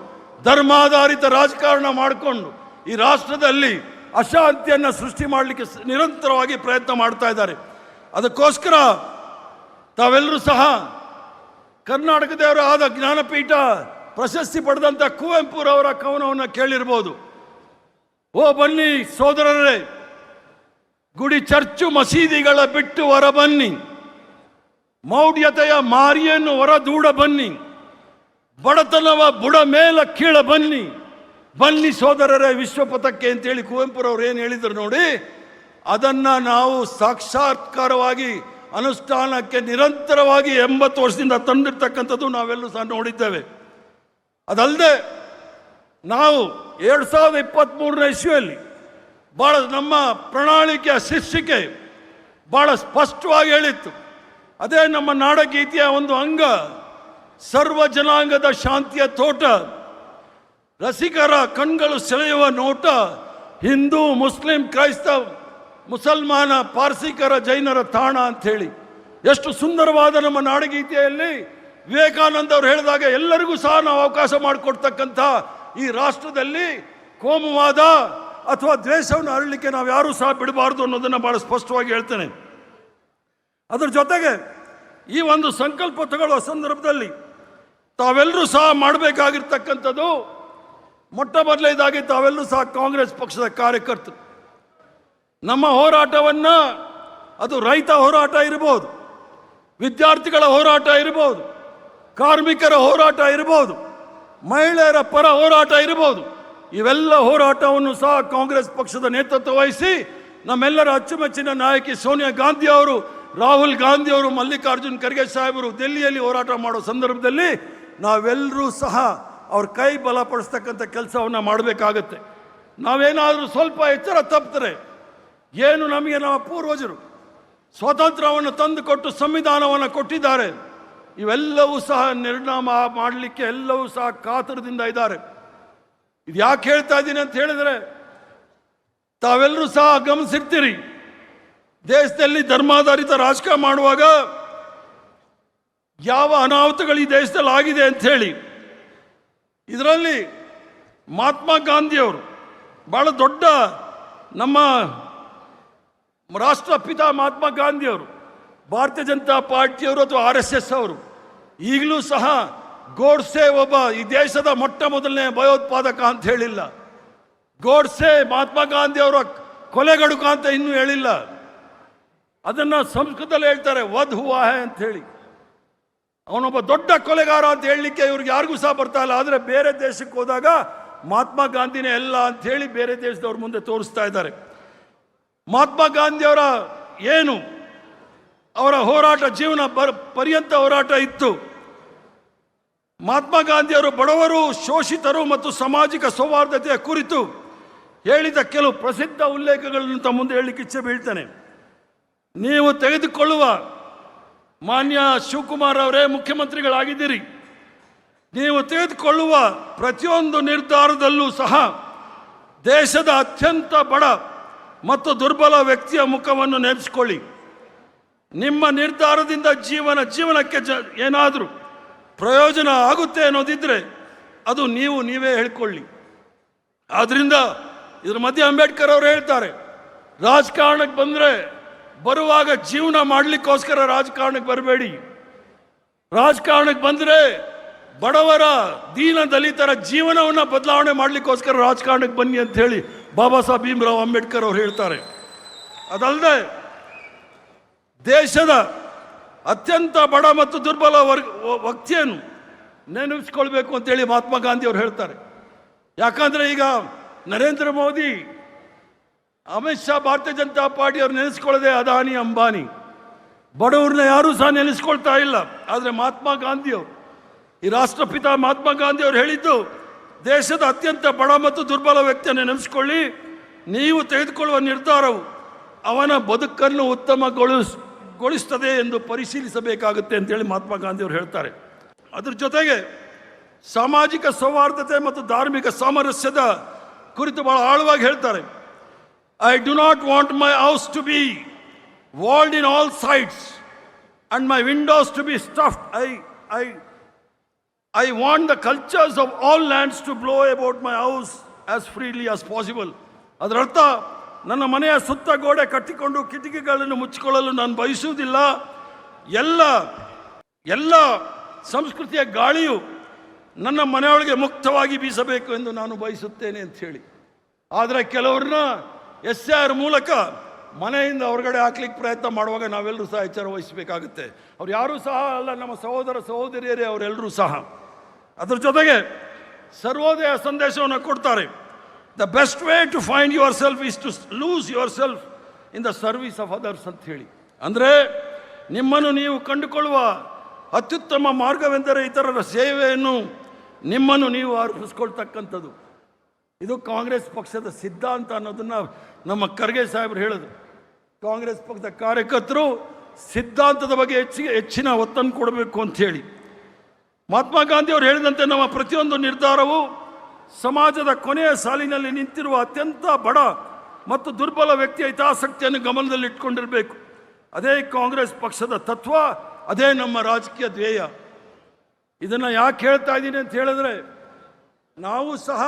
ಧರ್ಮಾಧಾರಿತ ರಾಜಕಾರಣ ಮಾಡಿಕೊಂಡು ಈ ರಾಷ್ಟ್ರದಲ್ಲಿ ಅಶಾಂತಿಯನ್ನು ಸೃಷ್ಟಿ ಮಾಡಲಿಕ್ಕೆ ನಿರಂತರವಾಗಿ ಪ್ರಯತ್ನ ಮಾಡ್ತಾ ಇದ್ದಾರೆ. ಅದಕ್ಕೋಸ್ಕರ ತಾವೆಲ್ಲರೂ ಸಹ ಕರ್ನಾಟಕದವರ ಆದ ಜ್ಞಾನಪೀಠ ಪ್ರಶಸ್ತಿ ಪಡೆದಂಥ ಕುವೆಂಪುರವರ ಕವನವನ್ನು ಕೇಳಿರ್ಬೋದು. ಓ ಬನ್ನಿ ಸೋದರರೇ, ಗುಡಿ ಚರ್ಚು ಮಸೀದಿಗಳ ಬಿಟ್ಟು ಹೊರ ಬನ್ನಿ, ಮೌಢ್ಯತೆಯ ಮಾರಿಯನ್ನು ಹೊರದೂಡ ಬನ್ನಿ, ಬಡತನವ ಬುಡ ಮೇಲ ಕೀಳ ಬನ್ನಿ, ಬನ್ನಿ ಸೋದರರೇ ವಿಶ್ವಪಥಕ್ಕೆ ಅಂತೇಳಿ ಕುವೆಂಪುರವ್ರು ಏನು ಹೇಳಿದ್ರು ನೋಡಿ, ಅದನ್ನು ನಾವು ಸಾಕ್ಷಾತ್ಕಾರವಾಗಿ ಅನುಷ್ಠಾನಕ್ಕೆ ನಿರಂತರವಾಗಿ 80 ವರ್ಷದಿಂದ ತಂದಿರ್ತಕ್ಕಂಥದ್ದು ನಾವೆಲ್ಲೂ ಸಹ ನೋಡಿದ್ದೇವೆ. ಅದಲ್ಲದೆ ನಾವು 2023ನೇ ಇಸ್ವಿಯಲ್ಲಿ ಭಾಳ ನಮ್ಮ ಪ್ರಣಾಳಿಕೆಯ ಶೀರ್ಷಿಕೆ ಭಾಳ ಸ್ಪಷ್ಟವಾಗಿ ಹೇಳಿತ್ತು. ಅದೇ ನಮ್ಮ ನಾಡಗೀತೆಯ ಒಂದು ಅಂಗ, ಸರ್ವ ಜನಾಂಗದ ಶಾಂತಿಯ ತೋಟ, ರಸಿಕರ ಕಣ್ಗಳು ಸೆಳೆಯುವ ನೋಟ, ಹಿಂದೂ ಮುಸ್ಲಿಂ ಕ್ರೈಸ್ತ ಮುಸಲ್ಮಾನ ಪಾರ್ಸಿಕರ ಜೈನರ ತಾಣ ಅಂಥೇಳಿ ಎಷ್ಟು ಸುಂದರವಾದ ನಮ್ಮ ನಾಡಗೀತೆಯಲ್ಲಿ ವಿವೇಕಾನಂದ ಅವರು ಹೇಳಿದಾಗ ಎಲ್ಲರಿಗೂ ಸಹ ನಾವು ಅವಕಾಶ ಮಾಡಿಕೊಡ್ತಕ್ಕಂಥ ಈ ರಾಷ್ಟ್ರದಲ್ಲಿ ಕೋಮುವಾದ ಅಥವಾ ದ್ವೇಷವನ್ನು ಹರಡಲಿಕ್ಕೆ ನಾವು ಯಾರೂ ಸಹ ಬಿಡಬಾರ್ದು ಅನ್ನೋದನ್ನು ಭಾಳ ಸ್ಪಷ್ಟವಾಗಿ ಹೇಳ್ತೇನೆ. ಅದರ ಜೊತೆಗೆ ಈ ಒಂದು ಸಂಕಲ್ಪ ತಗೊಳ್ಳುವ ಸಂದರ್ಭದಲ್ಲಿ ತಾವೆಲ್ಲರೂ ಸಹ ಮಾಡಬೇಕಾಗಿರ್ತಕ್ಕಂಥದ್ದು, ಮೊಟ್ಟ ಮೊದಲನೇದಾಗಿ ತಾವೆಲ್ಲರೂ ಸಹ ಕಾಂಗ್ರೆಸ್ ಪಕ್ಷದ ಕಾರ್ಯಕರ್ತರು ನಮ್ಮ ಹೋರಾಟವನ್ನು, ಅದು ರೈತ ಹೋರಾಟ ಇರ್ಬೋದು, ವಿದ್ಯಾರ್ಥಿಗಳ ಹೋರಾಟ ಇರ್ಬೋದು, ಕಾರ್ಮಿಕರ ಹೋರಾಟ ಇರ್ಬೋದು, ಮಹಿಳೆಯರ ಪರ ಹೋರಾಟ ಇರ್ಬೋದು, ಇವೆಲ್ಲ ಹೋರಾಟವನ್ನು ಸಹ ಕಾಂಗ್ರೆಸ್ ಪಕ್ಷದ ನೇತೃತ್ವ ವಹಿಸಿ ನಮ್ಮೆಲ್ಲರ ಅಚ್ಚುಮೆಚ್ಚಿನ ನಾಯಕಿ ಸೋನಿಯಾ ಗಾಂಧಿ ಅವರು, ರಾಹುಲ್ ಗಾಂಧಿ ಅವರು, ಮಲ್ಲಿಕಾರ್ಜುನ್ ಖರ್ಗೆ ಸಾಹೇಬರು ದೆಹಲಿಯಲ್ಲಿ ಹೋರಾಟ ಮಾಡೋ ಸಂದರ್ಭದಲ್ಲಿ ನಾವೆಲ್ಲರೂ ಸಹ ಅವ್ರ ಕೈ ಬಲಪಡಿಸ್ತಕ್ಕಂಥ ಕೆಲಸವನ್ನು ಮಾಡಬೇಕಾಗತ್ತೆ. ನಾವೇನಾದರೂ ಸ್ವಲ್ಪ ಎಚ್ಚರ ತಪ್ಪಿದ್ರೆ, ಏನು ನಮಗೆ ನಮ್ಮ ಪೂರ್ವಜರು ಸ್ವಾತಂತ್ರ್ಯವನ್ನು ತಂದುಕೊಟ್ಟು ಸಂವಿಧಾನವನ್ನು ಕೊಟ್ಟಿದ್ದಾರೆ, ಇವೆಲ್ಲವೂ ಸಹ ನಿರ್ನಾಮ ಮಾಡಲಿಕ್ಕೆ ಎಲ್ಲವೂ ಸಹ ಕಾತರದಿಂದ ಇದ್ದಾರೆ. ಇದು ಯಾಕೆ ಹೇಳ್ತಾ ಇದ್ದೀನಿ ಅಂತ ಹೇಳಿದರೆ, ತಾವೆಲ್ಲರೂ ಸಹ ಗಮನಿಸಿರ್ತೀರಿ, ದೇಶದಲ್ಲಿ ಧರ್ಮಾಧಾರಿತ ರಾಜಕಾರಣ ಮಾಡುವಾಗ ಯಾವ ಅನಾಹುತಗಳು ಈ ದೇಶದಲ್ಲಿ ಆಗಿದೆ ಅಂತ ಹೇಳಿ. ಇದರಲ್ಲಿ ಮಹಾತ್ಮ ಗಾಂಧಿಯವರು ಬಹಳ ದೊಡ್ಡ ನಮ್ಮ ರಾಷ್ಟ್ರಪಿತ ಮಹಾತ್ಮ ಗಾಂಧಿಯವರು, ಭಾರತೀಯ ಜನತಾ ಪಾರ್ಟಿಯವರು ಅಥವಾ RSS ಅವರು ಈಗಲೂ ಸಹ ಗೋಡ್ಸೆ ಒಬ್ಬ ಈ ದೇಶದ ಮೊಟ್ಟ ಮೊದಲನೇ ಭಯೋತ್ಪಾದಕ ಅಂತ ಹೇಳಿಲ್ಲ. ಗೋಡ್ಸೆ ಮಹಾತ್ಮ ಗಾಂಧಿ ಅವರ ಕೊಲೆಗಡುಕ ಅಂತ ಇನ್ನೂ ಹೇಳಿಲ್ಲ. ಅದನ್ನು ಸಂಸ್ಕೃತದಲ್ಲಿ ಹೇಳ್ತಾರೆ ವಧ್ ಹುವಾ ಹೈ ಅಂತ ಹೇಳಿ. ಅವನೊಬ್ಬ ದೊಡ್ಡ ಕೊಲೆಗಾರ ಅಂತ ಹೇಳಲಿಕ್ಕೆ ಇವ್ರಿಗೆ ಯಾರಿಗೂ ಸಹ ಬರ್ತಾ ಇಲ್ಲ. ಆದರೆ ಬೇರೆ ದೇಶಕ್ಕೆ ಹೋದಾಗ ಮಹಾತ್ಮ ಗಾಂಧಿನೇ ಎಲ್ಲ ಅಂತ ಹೇಳಿ ಬೇರೆ ದೇಶದವ್ರ ಮುಂದೆ ತೋರಿಸ್ತಾ ಇದ್ದಾರೆ. ಮಹಾತ್ಮ ಗಾಂಧಿಯವರ ಏನು ಅವರ ಹೋರಾಟ ಜೀವನ ಪರ್ಯಂತ ಹೋರಾಟ ಇತ್ತು. ಮಹಾತ್ಮ ಗಾಂಧಿಯವರು ಬಡವರು, ಶೋಷಿತರು ಮತ್ತು ಸಾಮಾಜಿಕ ಸೌಹಾರ್ದತೆಯ ಕುರಿತು ಹೇಳಿದ ಕೆಲವು ಪ್ರಸಿದ್ಧ ಉಲ್ಲೇಖಗಳನ್ನು ತಮ್ಮ ಮುಂದೆ ಹೇಳಲಿಕ್ಕೆ ಇಚ್ಛೆ ಬೀಳ್ತೇನೆ. ನೀವು ತೆಗೆದುಕೊಳ್ಳುವ, ಮಾನ್ಯ ಶಿವಕುಮಾರ್ ಅವರೇ ಮುಖ್ಯಮಂತ್ರಿಗಳಾಗಿದ್ದೀರಿ, ನೀವು ತೆಗೆದುಕೊಳ್ಳುವ ಪ್ರತಿಯೊಂದು ನಿರ್ಧಾರದಲ್ಲೂ ಸಹ ದೇಶದ ಅತ್ಯಂತ ಬಡ ಮತ್ತು ದುರ್ಬಲ ವ್ಯಕ್ತಿಯ ಮುಖವನ್ನು ನೆನೆಸಿಕೊಳ್ಳಿ. ನಿಮ್ಮ ನಿರ್ಧಾರದಿಂದ ಜೀವನಕ್ಕೆ ಏನಾದರೂ ಪ್ರಯೋಜನ ಆಗುತ್ತೆ ಅನ್ನೋದಿದ್ರೆ ಅದು ನೀವೇ ಹೇಳ್ಕೊಳ್ಳಿ. ಆದ್ದರಿಂದ ಇದ್ರ ಮಧ್ಯೆ ಅಂಬೇಡ್ಕರ್ ಅವರು ಹೇಳ್ತಾರೆ, ರಾಜಕಾರಣಕ್ಕೆ ಬಂದರೆ ಬರುವಾಗ ಜೀವನ ಮಾಡಲಿಕ್ಕೋಸ್ಕರ ರಾಜಕಾರಣಕ್ಕೆ ಬರಬೇಡಿ, ರಾಜಕಾರಣಕ್ಕೆ ಬಂದರೆ ಬಡವರ ದೀನ ದಲಿತರ ಜೀವನವನ್ನು ಬದಲಾವಣೆ ಮಾಡಲಿಕ್ಕೋಸ್ಕರ ರಾಜಕಾರಣಕ್ಕೆ ಬನ್ನಿ ಅಂತ ಹೇಳಿ ಬಾಬಾ ಸಾಹೇಬ್ ಭೀಮ್ರಾವ್ ಅಂಬೇಡ್ಕರ್ ಅವರು ಹೇಳ್ತಾರೆ. ಅದಲ್ಲದೆ ದೇಶದ ಅತ್ಯಂತ ಬಡ ಮತ್ತು ದುರ್ಬಲ ವ್ಯಕ್ತಿಯನ್ನು ನೆನಪಿಸ್ಕೊಳ್ಬೇಕು ಅಂತೇಳಿ ಮಹಾತ್ಮ ಗಾಂಧಿ ಅವರು ಹೇಳ್ತಾರೆ. ಯಾಕಂದರೆ ಈಗ ನರೇಂದ್ರ ಮೋದಿ, ಅಮಿತ್ ಶಾ, ಭಾರತೀಯ ಜನತಾ ಪಾರ್ಟಿಯವರು ನೆನೆಸ್ಕೊಳ್ಳದೆ ಅದಾನಿ ಅಂಬಾನಿ, ಬಡವ್ರನ್ನ ಯಾರೂ ಸಹ ನೆನೆಸ್ಕೊಳ್ತಾ ಇಲ್ಲ. ಆದರೆ ಮಹಾತ್ಮ ಗಾಂಧಿಯವರು, ಈ ರಾಷ್ಟ್ರಪಿತ ಮಹಾತ್ಮ ಗಾಂಧಿ ಅವರು ಹೇಳಿದ್ದು, ದೇಶದ ಅತ್ಯಂತ ಬಡ ಮತ್ತು ದುರ್ಬಲ ವ್ಯಕ್ತಿಯನ್ನು ನೆನೆಸ್ಕೊಳ್ಳಿ, ನೀವು ತೆಗೆದುಕೊಳ್ಳುವ ನಿರ್ಧಾರವು ಅವನ ಬದುಕನ್ನು ಉತ್ತಮಗೊಳಿಸ್ತದೆ ಎಂದು ಪರಿಶೀಲಿಸಬೇಕಾಗುತ್ತೆ ಅಂತೇಳಿ ಮಹಾತ್ಮ ಗಾಂಧಿ ಅವರು ಹೇಳ್ತಾರೆ. ಅದ್ರ ಜೊತೆಗೆ ಸಾಮಾಜಿಕ ಸೌಹಾರ್ದತೆ ಮತ್ತು ಧಾರ್ಮಿಕ ಸಾಮರಸ್ಯದ ಕುರಿತು ಬಹಳ ಆಳವಾಗಿ ಹೇಳ್ತಾರೆ. I do not want my house to be walled in all sides and my windows to be stuffed. I want the cultures of all lands to blow about my house as freely as possible. ಅದರರ್ಥ ನನ್ನ ಮನೆಯ ಸುತ್ತ ಗೋಡೆ ಕಟ್ಟಿಕೊಂಡು ಕಿಟಕಿಗಳನ್ನು ಮುಚ್ಚಿಕೊಳ್ಳಲು ನಾನು ಬಯಸುವುದಿಲ್ಲ. ಎಲ್ಲ ಸಂಸ್ಕೃತಿಯ ಗಾಳಿಯು ನನ್ನ ಮನೆಯೊಳಗೆ ಮುಕ್ತವಾಗಿ ಬೀಸಬೇಕು ಎಂದು ನಾನು ಬಯಸುತ್ತೇನೆ ಅಂತ ಹೇಳಿ. ಆದರೆ ಕೆಲವ್ರನ್ನ SR ಮೂಲಕ ಮನೆಯಿಂದ ಹೊರಗಡೆ ಹಾಕ್ಲಿಕ್ಕೆ ಪ್ರಯತ್ನ ಮಾಡುವಾಗ ನಾವೆಲ್ಲರೂ ಸಹ ಎಚ್ಚರ ವಹಿಸಬೇಕಾಗುತ್ತೆ. ಅವ್ರು ಯಾರೂ ಸಹ ಅಲ್ಲ, ನಮ್ಮ ಸಹೋದರ ಸಹೋದರಿಯರೇ ಅವರೆಲ್ಲರೂ ಸಹ. ಅದ್ರ ಜೊತೆಗೆ ಸರ್ವೋದಯ ಸಂದೇಶವನ್ನು ಕೊಡ್ತಾರೆ. The best way to find yourself is to lose yourself in the service of others ಅಂತ ಹೇಳಿ. ಅಂದರೆ ನಿಮ್ಮನ್ನು ನೀವು ಕಂಡುಕೊಳ್ಳುವ ಅತ್ಯುತ್ತಮ ಮಾರ್ಗವೆಂದರೆ ಇತರರ ಸೇವೆಯನ್ನು ನಿಮ್ಮನ್ನು ನೀವು ಅರ್ಪಿಸ್ಕೊಳ್ತಕ್ಕಂಥದ್ದು. ಇದು ಕಾಂಗ್ರೆಸ್ ಪಕ್ಷದ ಸಿದ್ಧಾಂತ ಅನ್ನೋದನ್ನು ನಮ್ಮ ಖರ್ಗೆ ಸಾಹೇಬರು ಹೇಳಿದ್ರು. ಕಾಂಗ್ರೆಸ್ ಪಕ್ಷದ ಕಾರ್ಯಕರ್ತರು ಸಿದ್ಧಾಂತದ ಬಗ್ಗೆ ಹೆಚ್ಚಿನ ಒತ್ತನ್ನು ಕೊಡಬೇಕು ಅಂಥೇಳಿ. ಮಹಾತ್ಮ ಗಾಂಧಿ ಅವರು ಹೇಳಿದಂತೆ ನಮ್ಮ ಪ್ರತಿಯೊಂದು ನಿರ್ಧಾರವು ಸಮಾಜದ ಕೊನೆಯ ಸಾಲಿನಲ್ಲಿ ನಿಂತಿರುವ ಅತ್ಯಂತ ಬಡ ಮತ್ತು ದುರ್ಬಲ ವ್ಯಕ್ತಿಯ ಹಿತಾಸಕ್ತಿಯನ್ನು ಗಮನದಲ್ಲಿಟ್ಕೊಂಡಿರಬೇಕು. ಅದೇ ಕಾಂಗ್ರೆಸ್ ಪಕ್ಷದ ತತ್ವ, ಅದೇ ನಮ್ಮ ರಾಜಕೀಯ ಧ್ಯೇಯ. ಇದನ್ನು ಯಾಕೆ ಹೇಳ್ತಾ ಇದ್ದೀನಿ ಅಂತ ಹೇಳಿದ್ರೆ, ನಾವು ಸಹ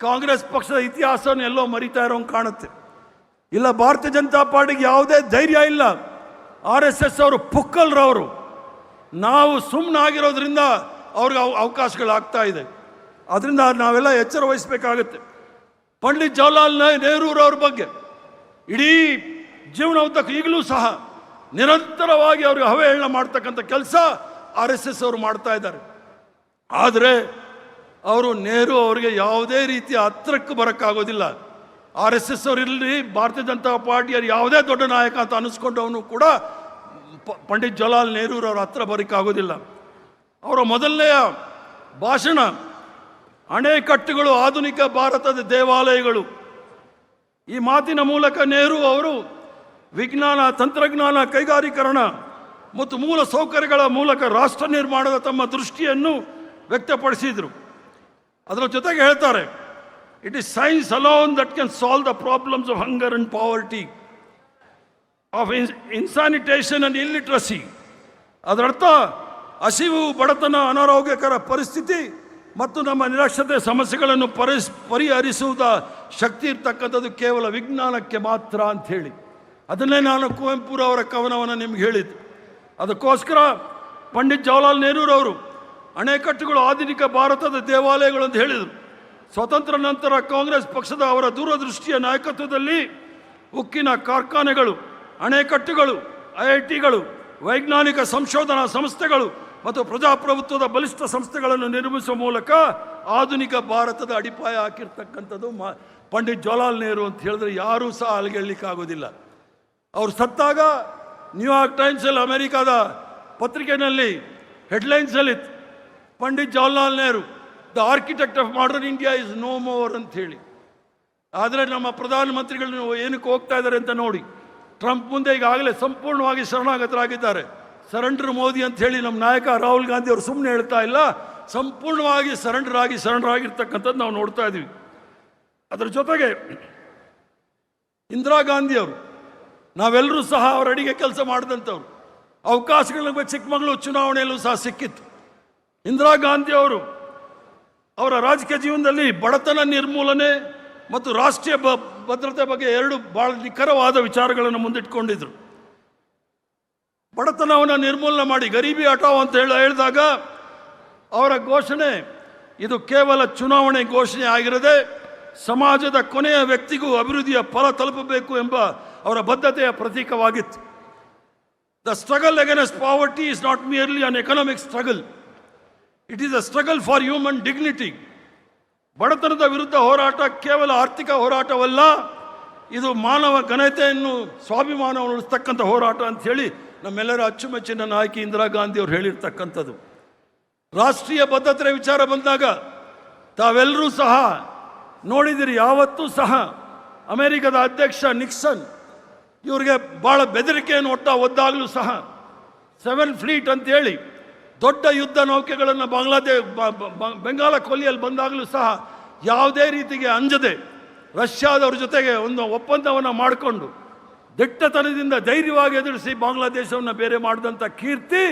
ಕಾಂಗ್ರೆಸ್ ಪಕ್ಷದ ಇತಿಹಾಸವನ್ನು ಎಲ್ಲೋ ಮರಿತಾ ಇರೋಂಗೆ ಕಾಣುತ್ತೆ. ಇಲ್ಲ, ಭಾರತೀಯ ಜನತಾ ಪಾರ್ಟಿಗೆ ಯಾವುದೇ ಧೈರ್ಯ ಇಲ್ಲ. RSS ಅವರು ಪುಕ್ಕಲ್ರವರು. ನಾವು ಸುಮ್ಮನಾಗಿರೋದ್ರಿಂದ ಅವ್ರಿಗೆ ಅವಕಾಶಗಳಾಗ್ತಾ ಇದೆ. ಅದರಿಂದ ನಾವೆಲ್ಲ ಎಚ್ಚರ ವಹಿಸಬೇಕಾಗುತ್ತೆ. ಪಂಡಿತ್ ಜವಾಹರ್ಲಾಲ್ ನೆಹರೂರವ್ರ ಬಗ್ಗೆ ಇಡೀ ಜೀವನ ಉದ್ದಕ್ಕೂ ಈಗಲೂ ಸಹ ನಿರಂತರವಾಗಿ ಅವ್ರಿಗೆ ಅವಹೇಳನ ಮಾಡ್ತಕ್ಕಂಥ ಕೆಲಸ RSS ಅವರು ಮಾಡ್ತಾ ಇದ್ದಾರೆ. ಆದರೆ ಅವರು ನೆಹರು ಅವರಿಗೆ ಯಾವುದೇ ರೀತಿಯ ಹತ್ರಕ್ಕೆ ಬರೋಕ್ಕಾಗೋದಿಲ್ಲ. RSS ಅವರು ಇರಲಿ, ಭಾರತೀಯ ಜನತಾ ಪಾರ್ಟಿಯರು ಯಾವುದೇ ದೊಡ್ಡ ನಾಯಕ ಅಂತ ಅನ್ನಿಸ್ಕೊಂಡವನು ಕೂಡ ಪಂಡಿತ್ ಜವಾಹರ್ಲಾಲ್ ನೆಹರೂರವ್ರ ಹತ್ರ ಬರೋಕ್ಕಾಗೋದಿಲ್ಲ. ಅವರ ಮೊದಲನೆಯ ಭಾಷಣ ಅಣೆಕಟ್ಟುಗಳು ಆಧುನಿಕ ಭಾರತದ ದೇವಾಲಯಗಳು. ಈ ಮಾತಿನ ಮೂಲಕ ನೆಹರು ಅವರು ವಿಜ್ಞಾನ, ತಂತ್ರಜ್ಞಾನ, ಕೈಗಾರೀಕರಣ ಮತ್ತು ಮೂಲ ಸೌಕರ್ಯಗಳ ಮೂಲಕ ರಾಷ್ಟ್ರ ನಿರ್ಮಾಣದ ತಮ್ಮ ದೃಷ್ಟಿಯನ್ನು ವ್ಯಕ್ತಪಡಿಸಿದರು. ಅದರ ಜೊತೆಗೆ ಹೇಳ್ತಾರೆ, it is science alone that can solve the problems of hunger and poverty, of insanitation and illiteracy. ಅದರರ್ಥ ಹಸಿವು, ಬಡತನ, ಅನಾರೋಗ್ಯಕರ ಪರಿಸ್ಥಿತಿ ಮತ್ತು ನಮ್ಮ ನಿರಕ್ಷತೆ ಸಮಸ್ಯೆಗಳನ್ನು ಪರಿಹರಿಸುವುದ ಶಕ್ತಿ ಇರ್ತಕ್ಕಂಥದ್ದು ಕೇವಲ ವಿಜ್ಞಾನಕ್ಕೆ ಮಾತ್ರ ಅಂಥೇಳಿ. ಅದನ್ನೇ ನಾನು ಕುವೆಂಪುರವರ ಕವನವನ್ನು ನಿಮ್ಗೆ ಹೇಳಿದ್ದು. ಅದಕ್ಕೋಸ್ಕರ ಪಂಡಿತ್ ಜವಾಹರ್ಲಾಲ್ ನೆಹರೂರವರು ಅಣೆಕಟ್ಟುಗಳು ಆಧುನಿಕ ಭಾರತದ ದೇವಾಲಯಗಳು ಅಂತ ಹೇಳಿದರು. ಸ್ವತಂತ್ರ ನಂತರ ಕಾಂಗ್ರೆಸ್ ಪಕ್ಷದ ಅವರ ದೂರದೃಷ್ಟಿಯ ನಾಯಕತ್ವದಲ್ಲಿ ಉಕ್ಕಿನ ಕಾರ್ಖಾನೆಗಳು, ಅಣೆಕಟ್ಟುಗಳು, IITಗಳು, ವೈಜ್ಞಾನಿಕ ಸಂಶೋಧನಾ ಸಂಸ್ಥೆಗಳು ಮತ್ತು ಪ್ರಜಾಪ್ರಭುತ್ವದ ಬಲಿಷ್ಠ ಸಂಸ್ಥೆಗಳನ್ನು ನಿರ್ಮಿಸುವ ಮೂಲಕ ಆಧುನಿಕ ಭಾರತದ ಅಡಿಪಾಯ ಹಾಕಿರ್ತಕ್ಕಂಥದ್ದು ಪಂಡಿತ್ ಜವಾಹರ್ಲಾಲ್ ನೆಹರು ಅಂತ ಹೇಳಿದ್ರೆ ಯಾರೂ ಸಹ ಅಲ್ಲಿಗೆಳ್ಲಿಕ್ಕಾಗೋದಿಲ್ಲ. ಅವರು ಸತ್ತಾಗ ನ್ಯೂಯಾರ್ಕ್ ಟೈಮ್ಸಲ್ಲಿ, ಅಮೆರಿಕಾದ ಪತ್ರಿಕೆಯಲ್ಲಿ ಹೆಡ್ಲೈನ್ಸಲ್ಲಿ Pandit Jawaharlal Nehru the architect of modern India is no more ಅಂತ ಹೇಳಿ. ಆದರೆ ನಮ್ಮ ಪ್ರಧಾನಮಂತ್ರಿಗಳು ಏನಕ್ಕೆ ಹೋಗ್ತಾ ಇದ್ದಾರೆ ಅಂತ ನೋಡಿ. ಟ್ರಂಪ್ ಮುಂದೆ ಈಗಾಗಲೇ ಸಂಪೂರ್ಣವಾಗಿ ಶರಣಾಗತರಾಗಿದ್ದಾರೆ. ಸರೆಂಡರ್ ಮೋದಿ ಅಂತ ಹೇಳಿ ನಮ್ಮ ನಾಯಕ ರಾಹುಲ್ ಗಾಂಧಿ ಅವರು ಸುಮ್ಮನೆ ಹೇಳ್ತಾ ಇಲ್ಲ, ಸಂಪೂರ್ಣವಾಗಿ ಸರೆಂಡರ್ ನಾವು ನೋಡ್ತಾ ಇದ್ದೀವಿ. ಅದರ ಜೊತೆಗೆ ಇಂದಿರಾ ಗಾಂಧಿ ಅವರು, ನಾವೆಲ್ಲರೂ ಸಹ ಅವರ ಅಡಿಗೆ ಕೆಲಸ ಮಾಡಿದಂಥವ್ರು. ಅವಕಾಶಗಳ ಚಿಕ್ಕಮಗಳೂರು ಚುನಾವಣೆಯಲ್ಲೂ ಸಹ ಸಿಕ್ಕಿತ್ತು. ಇಂದಿರಾ ಗಾಂಧಿ ಅವರು ಅವರ ರಾಜಕೀಯ ಜೀವನದಲ್ಲಿ ಬಡತನ ನಿರ್ಮೂಲನೆ ಮತ್ತು ರಾಷ್ಟ್ರೀಯ ಭದ್ರತೆ ಬಗ್ಗೆ ಎರಡು ಭಾಳ ನಿಖರವಾದ ವಿಚಾರಗಳನ್ನು ಮುಂದಿಟ್ಕೊಂಡಿದ್ರು. ಬಡತನವನ್ನು ನಿರ್ಮೂಲನೆ ಮಾಡಿ ಗರೀಬಿ ಹಟಾವ್ ಅಂತ ಹೇಳಿದಾಗ ಅವರ ಘೋಷಣೆ ಇದು ಕೇವಲ ಚುನಾವಣೆ ಘೋಷಣೆ ಆಗಿರದೆ ಸಮಾಜದ ಕೊನೆಯ ವ್ಯಕ್ತಿಗೂ ಅಭಿವೃದ್ಧಿಯ ಫಲ ತಲುಪಬೇಕು ಎಂಬ ಅವರ ಬದ್ಧತೆಯ ಪ್ರತೀಕವಾಗಿತ್ತು. The struggle against poverty is not merely an economic struggle, it is a struggle for human dignity. ಬಡತನದ ವಿರುದ್ಧ ಹೋರಾಟ ಕೇವಲ ಆರ್ಥಿಕ ಹೋರಾಟವಲ್ಲ, ಇದು ಮಾನವ ಘನತೆಯನ್ನು, ಸ್ವಾಭಿಮಾನವನ್ನು ಉಳಿಸ್ತಕ್ಕಂಥ ಹೋರಾಟ ಅಂತ ಹೇಳಿ ನಮ್ಮೆಲ್ಲರ ಅಚ್ಚುಮೆಚ್ಚಿನ ನಾಯಕಿ ಇಂದಿರಾ ಗಾಂಧಿ ಅವರು ಹೇಳಿರ್ತಕ್ಕಂಥದ್ದು. ರಾಷ್ಟ್ರೀಯ ಬದ್ಧತೆ ವಿಚಾರ ಬಂದಾಗ ತಾವೆಲ್ಲರೂ ಸಹ ನೋಡಿದಿರಿ. ಯಾವತ್ತೂ ಸಹ ಅಮೆರಿಕದ ಅಧ್ಯಕ್ಷ ನಿಕ್ಸನ್ ಇವರಿಗೆ ಭಾಳ ಬೆದರಿಕೆಯನ್ನು ಒದ್ದಾಗಲೂ ಸಹ 7 ಫ್ಲೀಟ್ ಅಂತೇಳಿ ದೊಡ್ಡ ಯುದ್ಧ ನೌಕೆಗಳನ್ನು ಬೆಂಗಾಲ ಕೊಲ್ಲಿಯಲ್ಲಿ ಬಂದಾಗಲೂ ಸಹ ಯಾವುದೇ ರೀತಿಗೆ ಅಂಜದೆ ರಷ್ಯಾದವ್ರ ಜೊತೆಗೆ ಒಂದು ಒಪ್ಪಂದವನ್ನು ಮಾಡಿಕೊಂಡು ದಿಟ್ಟತನದಿಂದ ಧೈರ್ಯವಾಗಿ ಎದುರಿಸಿ ಬಾಂಗ್ಲಾದೇಶವನ್ನು ಬೇರೆ ಮಾಡಿದಂಥ ಕೀರ್ತಿ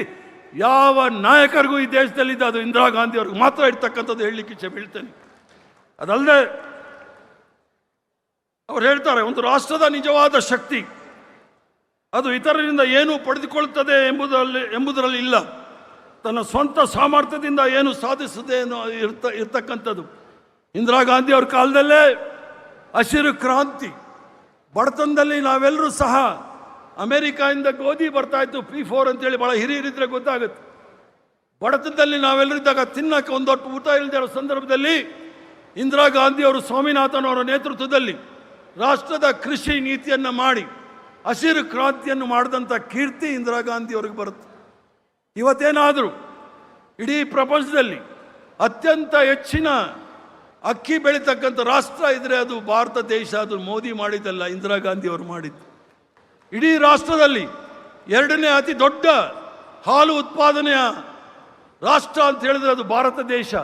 ಯಾವ ನಾಯಕರಿಗೂ ಈ ದೇಶದಲ್ಲಿದ್ದ ಅದು ಇಂದಿರಾ ಗಾಂಧಿ ಅವ್ರಿಗೆ ಮಾತ್ರ ಇರ್ತಕ್ಕಂಥದ್ದು ಹೇಳಲಿಕ್ಕೆ ಇಚ್ಛೆ ಬೀಳ್ತೇನೆ. ಅದಲ್ಲದೆ ಅವ್ರು ಹೇಳ್ತಾರೆ, ಒಂದು ರಾಷ್ಟ್ರದ ನಿಜವಾದ ಶಕ್ತಿ ಅದು ಇತರರಿಂದ ಏನು ಪಡೆದುಕೊಳ್ಳುತ್ತದೆ ಎಂಬುದರಲ್ಲಿ ಇಲ್ಲ, ತನ್ನ ಸ್ವಂತ ಸಾಮರ್ಥ್ಯದಿಂದ ಏನು ಸಾಧಿಸುತ್ತದೆ ಇರ್ತಕ್ಕಂಥದ್ದು. ಇಂದಿರಾ ಗಾಂಧಿ ಅವ್ರ ಕಾಲದಲ್ಲೇ ಹಸಿರು ಕ್ರಾಂತಿ, ಬಡತನದಲ್ಲಿ ನಾವೆಲ್ಲರೂ ಸಹ ಅಮೆರಿಕಾಯಿಂದ ಗೋಧಿ ಬರ್ತಾ ಇತ್ತು P4 ಅಂತೇಳಿ, ಭಾಳ ಹಿರಿಯರಿದ್ರೆ ಗೊತ್ತಾಗುತ್ತೆ. ಬಡತನದಲ್ಲಿ ನಾವೆಲ್ಲರಿದ್ದಾಗ ತಿನ್ನಕ್ಕೆ ಒಂದೊಟ್ಟು ಊಟ ಇಲ್ಲದೆ ಇರೋ ಸಂದರ್ಭದಲ್ಲಿ ಇಂದಿರಾ ಗಾಂಧಿ ಅವರು ಸ್ವಾಮಿನಾಥನ್ ಅವರ ನೇತೃತ್ವದಲ್ಲಿ ರಾಷ್ಟ್ರದ ಕೃಷಿ ನೀತಿಯನ್ನು ಮಾಡಿ ಹಸಿರು ಕ್ರಾಂತಿಯನ್ನು ಮಾಡಿದಂಥ ಕೀರ್ತಿ ಇಂದಿರಾ ಗಾಂಧಿ ಅವ್ರಿಗೆ ಬರುತ್ತೆ. ಇವತ್ತೇನಾದರೂ ಇಡೀ ಪ್ರಪಂಚದಲ್ಲಿ ಅತ್ಯಂತ ಹೆಚ್ಚಿನ ಅಕ್ಕಿ ಬೆಳೀತಕ್ಕಂಥ ರಾಷ್ಟ್ರ ಇದ್ದರೆ ಅದು ಭಾರತ ದೇಶ. ಅದು ಮೋದಿ ಮಾಡಿದ್ದಲ್ಲ, ಇಂದಿರಾ ಗಾಂಧಿ ಅವರು ಮಾಡಿದ್ದು. ಇಡೀ ರಾಷ್ಟ್ರದಲ್ಲಿ ಎರಡನೇ ಅತಿ ದೊಡ್ಡ ಹಾಲು ಉತ್ಪಾದನೆಯ ರಾಷ್ಟ್ರ ಅಂತ ಹೇಳಿದ್ರೆ ಅದು ಭಾರತ ದೇಶ.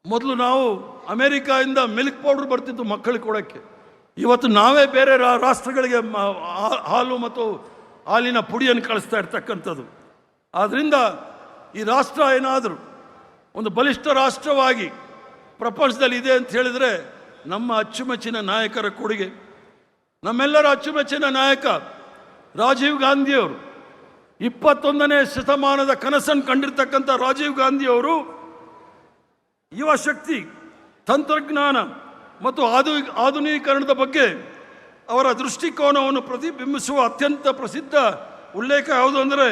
ಮೊದಲು ನಾವು ಅಮೆರಿಕಾದಿಂದ ಮಿಲ್ಕ್ ಪೌಡರ್ ಬರ್ತಿತ್ತು ಮಕ್ಕಳಿಗೆ ಕೊಡೋಕ್ಕೆ, ಇವತ್ತು ನಾವೇ ಬೇರೆ ರಾಷ್ಟ್ರಗಳಿಗೆ ಹಾಲು ಮತ್ತು ಹಾಲಿನ ಪುಡಿಯನ್ನು ಕಳಿಸ್ತಾ ಇರ್ತಕ್ಕಂಥದ್ದು. ಆದ್ದರಿಂದ ಈ ರಾಷ್ಟ್ರ ಏನಾದರೂ ಒಂದು ಬಲಿಷ್ಠ ರಾಷ್ಟ್ರವಾಗಿ ಪ್ರಪಂಚದಲ್ಲಿ ಇದೆ ಅಂತ ಹೇಳಿದರೆ ನಮ್ಮ ಅಚ್ಚುಮೆಚ್ಚಿನ ನಾಯಕರ ಕೊಡುಗೆ. ನಮ್ಮೆಲ್ಲರ ಅಚ್ಚುಮೆಚ್ಚಿನ ನಾಯಕ ರಾಜೀವ್ ಗಾಂಧಿಯವರು, 21ನೇ ಶತಮಾನದ ಕನಸನ್ನು ಕಂಡಿರ್ತಕ್ಕಂಥ ರಾಜೀವ್ ಗಾಂಧಿಯವರು ಯುವ ಶಕ್ತಿ, ತಂತ್ರಜ್ಞಾನ ಮತ್ತು ಆಧುನೀಕರಣದ ಬಗ್ಗೆ ಅವರ ದೃಷ್ಟಿಕೋನವನ್ನು ಪ್ರತಿಬಿಂಬಿಸುವ ಅತ್ಯಂತ ಪ್ರಸಿದ್ಧ ಉಲ್ಲೇಖ ಯಾವುದು ಅಂದರೆ,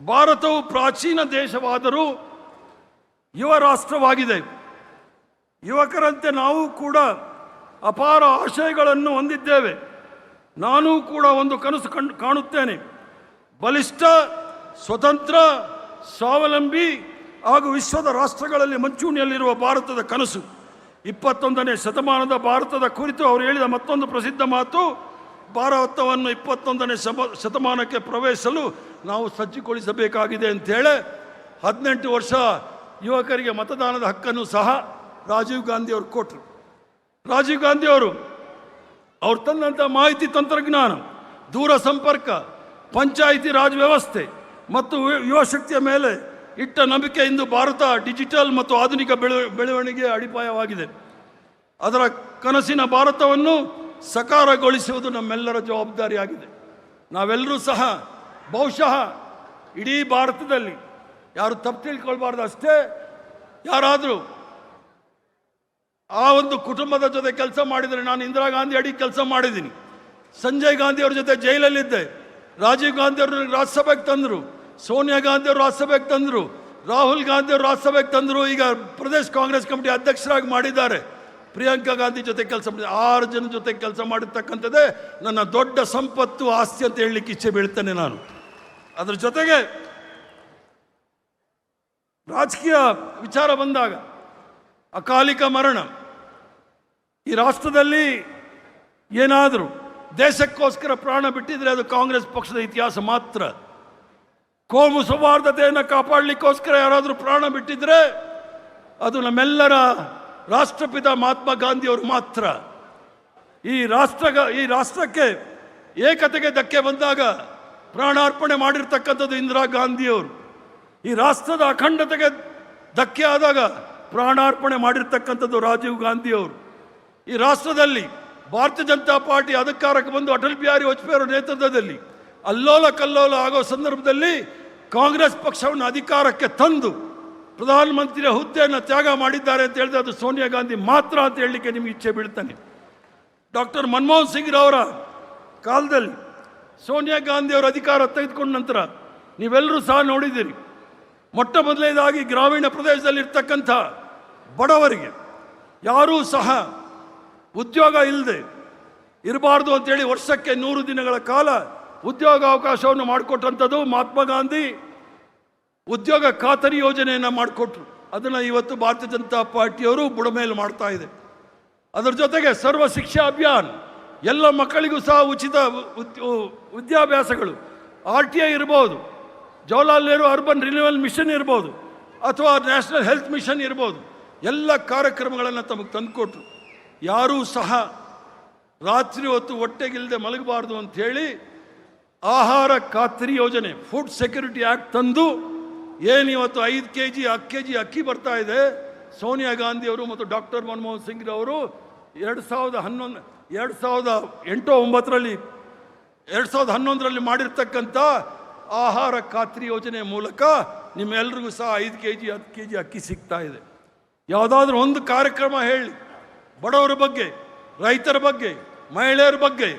ಭಾರತವು ಪ್ರಾಚೀನ ದೇಶವಾದರೂ ಯುವ ರಾಷ್ಟ್ರವಾಗಿದೆ. ಯುವಕರಂತೆ ನಾವು ಕೂಡ ಅಪಾರ ಆಶಯಗಳನ್ನು ಹೊಂದಿದ್ದೇವೆ. ನಾನೂ ಕೂಡ ಒಂದು ಕನಸು ಕಾಣುತ್ತೇನೆ. ಬಲಿಷ್ಠ, ಸ್ವತಂತ್ರ, ಸ್ವಾವಲಂಬಿ ಹಾಗೂ ವಿಶ್ವದ ರಾಷ್ಟ್ರಗಳಲ್ಲಿ ಮುಂಚೂಣಿಯಲ್ಲಿರುವ ಭಾರತದ ಕನಸು. 21ನೇ ಶತಮಾನದ ಭಾರತದ ಕುರಿತು ಅವರು ಹೇಳಿದ ಮತ್ತೊಂದು ಪ್ರಸಿದ್ಧ ಮಾತು, ಭಾರತವನ್ನು 21ನೇ ಶತಮಾನಕ್ಕೆ ಪ್ರವೇಶಿಸಲು ನಾವು ಸಜ್ಜುಗೊಳಿಸಬೇಕಾಗಿದೆ ಅಂಥೇಳಿ 18 ವರ್ಷ ಯುವಕರಿಗೆ ಮತದಾನದ ಹಕ್ಕನ್ನು ಸಹ ರಾಜೀವ್ ಗಾಂಧಿ ಅವರು ಕೊಟ್ಟರು. ರಾಜೀವ್ ಗಾಂಧಿ ಅವರು ತಂದಂಥ ಮಾಹಿತಿ ತಂತ್ರಜ್ಞಾನ, ದೂರ ಸಂಪರ್ಕ, ಪಂಚಾಯಿತಿ ರಾಜ್ ವ್ಯವಸ್ಥೆ ಮತ್ತು ಯುವ ಶಕ್ತಿಯ ಮೇಲೆ ಇಟ್ಟ ನಂಬಿಕೆ ಇಂದು ಭಾರತ ಡಿಜಿಟಲ್ ಮತ್ತು ಆಧುನಿಕ ಬೆಳವಣಿಗೆ ಅಡಿಪಾಯವಾಗಿದೆ. ಅದರ ಕನಸಿನ ಭಾರತವನ್ನು ಸಕಾರಗೊಳಿಸುವುದು ನಮ್ಮೆಲ್ಲರ ಜವಾಬ್ದಾರಿಯಾಗಿದೆ. ನಾವೆಲ್ಲರೂ ಸಹ ಬಹುಶಃ ಇಡೀ ಭಾರತದಲ್ಲಿ ಯಾರು ತಪ್ಪು ತಿಳ್ಕೊಳ್ಬಾರ್ದು ಅಷ್ಟೇ, ಯಾರಾದರೂ ಆ ಒಂದು ಕುಟುಂಬದ ಜೊತೆ ಕೆಲಸ ಮಾಡಿದರೆ, ನಾನು ಇಂದಿರಾ ಗಾಂಧಿ ಅಡಿ ಕೆಲಸ ಮಾಡಿದ್ದೀನಿ, ಸಂಜಯ್ ಗಾಂಧಿ ಅವ್ರ ಜೊತೆ ಜೈಲಲ್ಲಿದ್ದೆ, ರಾಜೀವ್ ಗಾಂಧಿ ಅವ್ರನ್ನ ರಾಜ್ಯಸಭೆಗೆ ತಂದರು, ಸೋನಿಯಾ ಗಾಂಧಿ ಅವರು ರಾಜ್ಯಸಭೆಗೆ ತಂದರು, ರಾಹುಲ್ ಗಾಂಧಿ ಅವರು ರಾಜ್ಯಸಭೆಗೆ ತಂದರು, ಈಗ ಪ್ರದೇಶ್ ಕಾಂಗ್ರೆಸ್ ಕಮಿಟಿ ಅಧ್ಯಕ್ಷರಾಗಿ ಮಾಡಿದ್ದಾರೆ, ಪ್ರಿಯಾಂಕಾ ಗಾಂಧಿ ಜೊತೆ ಕೆಲಸ ಮಾಡಿ 6 ಜನ ಜೊತೆ ಕೆಲಸ ಮಾಡಿರ್ತಕ್ಕಂಥದ್ದೇ ನನ್ನ ದೊಡ್ಡ ಸಂಪತ್ತು, ಆಸ್ತಿ ಅಂತ ಹೇಳಲಿಕ್ಕೆ ಇಚ್ಛೆ ಬೀಳ್ತೇನೆ ನಾನು. ಅದರ ಜೊತೆಗೆ ರಾಜಕೀಯ ವಿಚಾರ ಬಂದಾಗ ಅಕಾಲಿಕ ಮರಣ, ಈ ರಾಷ್ಟ್ರದಲ್ಲಿ ಏನಾದರೂ ದೇಶಕ್ಕೋಸ್ಕರ ಪ್ರಾಣ ಬಿಟ್ಟಿದ್ರೆ ಅದು ಕಾಂಗ್ರೆಸ್ ಪಕ್ಷದ ಇತಿಹಾಸ ಮಾತ್ರ. ಕೋಮು ಸೌಹಾರ್ದತೆಯನ್ನು ಕಾಪಾಡಲಿಕ್ಕೋಸ್ಕರ ಯಾರಾದರೂ ಪ್ರಾಣ ಬಿಟ್ಟಿದ್ರೆ ಅದು ನಮ್ಮೆಲ್ಲರ ರಾಷ್ಟ್ರಪಿತ ಮಹಾತ್ಮ ಗಾಂಧಿಯವರು ಮಾತ್ರ. ಈ ರಾಷ್ಟ್ರಕ್ಕೆ ಏಕತೆಗೆ ಧಕ್ಕೆ ಬಂದಾಗ ಪ್ರಾಣಾರ್ಪಣೆ ಮಾಡಿರ್ತಕ್ಕಂಥದ್ದು ಇಂದಿರಾ ಗಾಂಧಿಯವರು. ಈ ರಾಷ್ಟ್ರದ ಅಖಂಡತೆಗೆ ಧಕ್ಕೆ ಆದಾಗ ಪ್ರಾಣಾರ್ಪಣೆ ಮಾಡಿರ್ತಕ್ಕಂಥದ್ದು ರಾಜೀವ್ ಗಾಂಧಿಯವರು. ಈ ರಾಷ್ಟ್ರದಲ್ಲಿ ಭಾರತೀಯ ಜನತಾ ಪಾರ್ಟಿ ಅಧಿಕಾರಕ್ಕೆ ಬಂದು ಅಟಲ್ ಬಿಹಾರಿ ವಾಜಪೇಯಿ ಅವರ ನೇತೃತ್ವದಲ್ಲಿ ಅಲ್ಲೋಲ ಕಲ್ಲೋಲ ಆಗೋ ಸಂದರ್ಭದಲ್ಲಿ ಕಾಂಗ್ರೆಸ್ ಪಕ್ಷವನ್ನು ಅಧಿಕಾರಕ್ಕೆ ತಂದು ಪ್ರಧಾನಮಂತ್ರಿಯ ಹುದ್ದೆಯನ್ನು ತ್ಯಾಗ ಮಾಡಿದ್ದಾರೆ ಅಂತ ಹೇಳಿದ್ರೆ ಅದು ಸೋನಿಯಾ ಗಾಂಧಿ ಮಾತ್ರ ಅಂತ ಹೇಳಲಿಕ್ಕೆ ನಿಮಗೆ ಇಚ್ಛೆ ಬೀಳ್ತಾನೆ. ಡಾಕ್ಟರ್ ಮನಮೋಹನ್ ಸಿಂಗ್ ಅವರ ಕಾಲದಲ್ಲಿ ಸೋನಿಯಾ ಗಾಂಧಿ ಅವರ ಅಧಿಕಾರ ತೆಗೆದುಕೊಂಡ ನಂತರ ನೀವೆಲ್ಲರೂ ಸಹ ನೋಡಿದ್ದೀರಿ, ಮೊಟ್ಟ ಮೊದಲನೇದಾಗಿ ಗ್ರಾಮೀಣ ಪ್ರದೇಶದಲ್ಲಿರ್ತಕ್ಕಂಥ ಬಡವರಿಗೆ ಯಾರೂ ಸಹ ಉದ್ಯೋಗ ಇಲ್ಲದೆ ಇರಬಾರ್ದು ಅಂತೇಳಿ ವರ್ಷಕ್ಕೆ 100 ದಿನಗಳ ಕಾಲ ಉದ್ಯೋಗಾವಕಾಶವನ್ನು ಮಾಡಿಕೊಟ್ಟಂಥದ್ದು ಮಹಾತ್ಮ ಗಾಂಧಿ. ಉದ್ಯೋಗ ಖಾತರಿ ಯೋಜನೆಯನ್ನು ಮಾಡಿಕೊಟ್ರು. ಅದನ್ನು ಇವತ್ತು ಭಾರತೀಯ ಜನತಾ ಪಾರ್ಟಿಯವರು ಬುಡಮೇಲು ಮಾಡ್ತಾ ಇದೆ. ಅದರ ಜೊತೆಗೆ ಸರ್ವ ಶಿಕ್ಷಾ ಅಭಿಯಾನ, ಎಲ್ಲ ಮಕ್ಕಳಿಗೂ ಸಹ ಉಚಿತ ವಿದ್ಯಾಭ್ಯಾಸಗಳು, RTI ಇರ್ಬೋದು, Jawaharlal Nehru urban renewal mission ಇರ್ಬೋದು, ಅಥವಾ ನ್ಯಾಷನಲ್ ಹೆಲ್ತ್ ಮಿಷನ್ ಇರ್ಬೋದು, ಎಲ್ಲ ಕಾರ್ಯಕ್ರಮಗಳನ್ನು ತಮಗೆ ತಂದುಕೊಟ್ರು. ಯಾರೂ ಸಹ ರಾತ್ರಿ ಹೊತ್ತು ಹೊಟ್ಟೆಗಿಲ್ಲದೆ ಮಲಗಬಾರ್ದು ಅಂಥೇಳಿ ಆಹಾರ ಖಾತ್ರಿ ಯೋಜನೆ, ಫುಡ್ ಸೆಕ್ಯೂರಿಟಿ ಆ್ಯಕ್ಟ್ ತಂದು ಏನು ಇವತ್ತು 5 kg ಅಕ್ಕಿ ಬರ್ತಾ ಇದೆ. ಸೋನಿಯಾ ಗಾಂಧಿಯವರು ಮತ್ತು ಡಾಕ್ಟರ್ ಮನಮೋಹನ್ ಸಿಂಗ್ ಅವರು 2011ರಲ್ಲಿ ಮಾಡಿರ್ತಕ್ಕಂಥ ಆಹಾರ ಖಾತ್ರಿ ಯೋಜನೆ ಮೂಲಕ ನಿಮ್ಮೆಲ್ರಿಗೂ ಸಹ 5 kg 10 kg ಅಕ್ಕಿ ಸಿಗ್ತಾ ಇದೆ. ಯಾವುದಾದ್ರೂ ಒಂದು ಕಾರ್ಯಕ್ರಮ ಹೇಳಿ, ಬಡವರ ಬಗ್ಗೆ, ರೈತರ ಬಗ್ಗೆ, ಮಹಿಳೆಯರ ಬಗ್ಗೆ,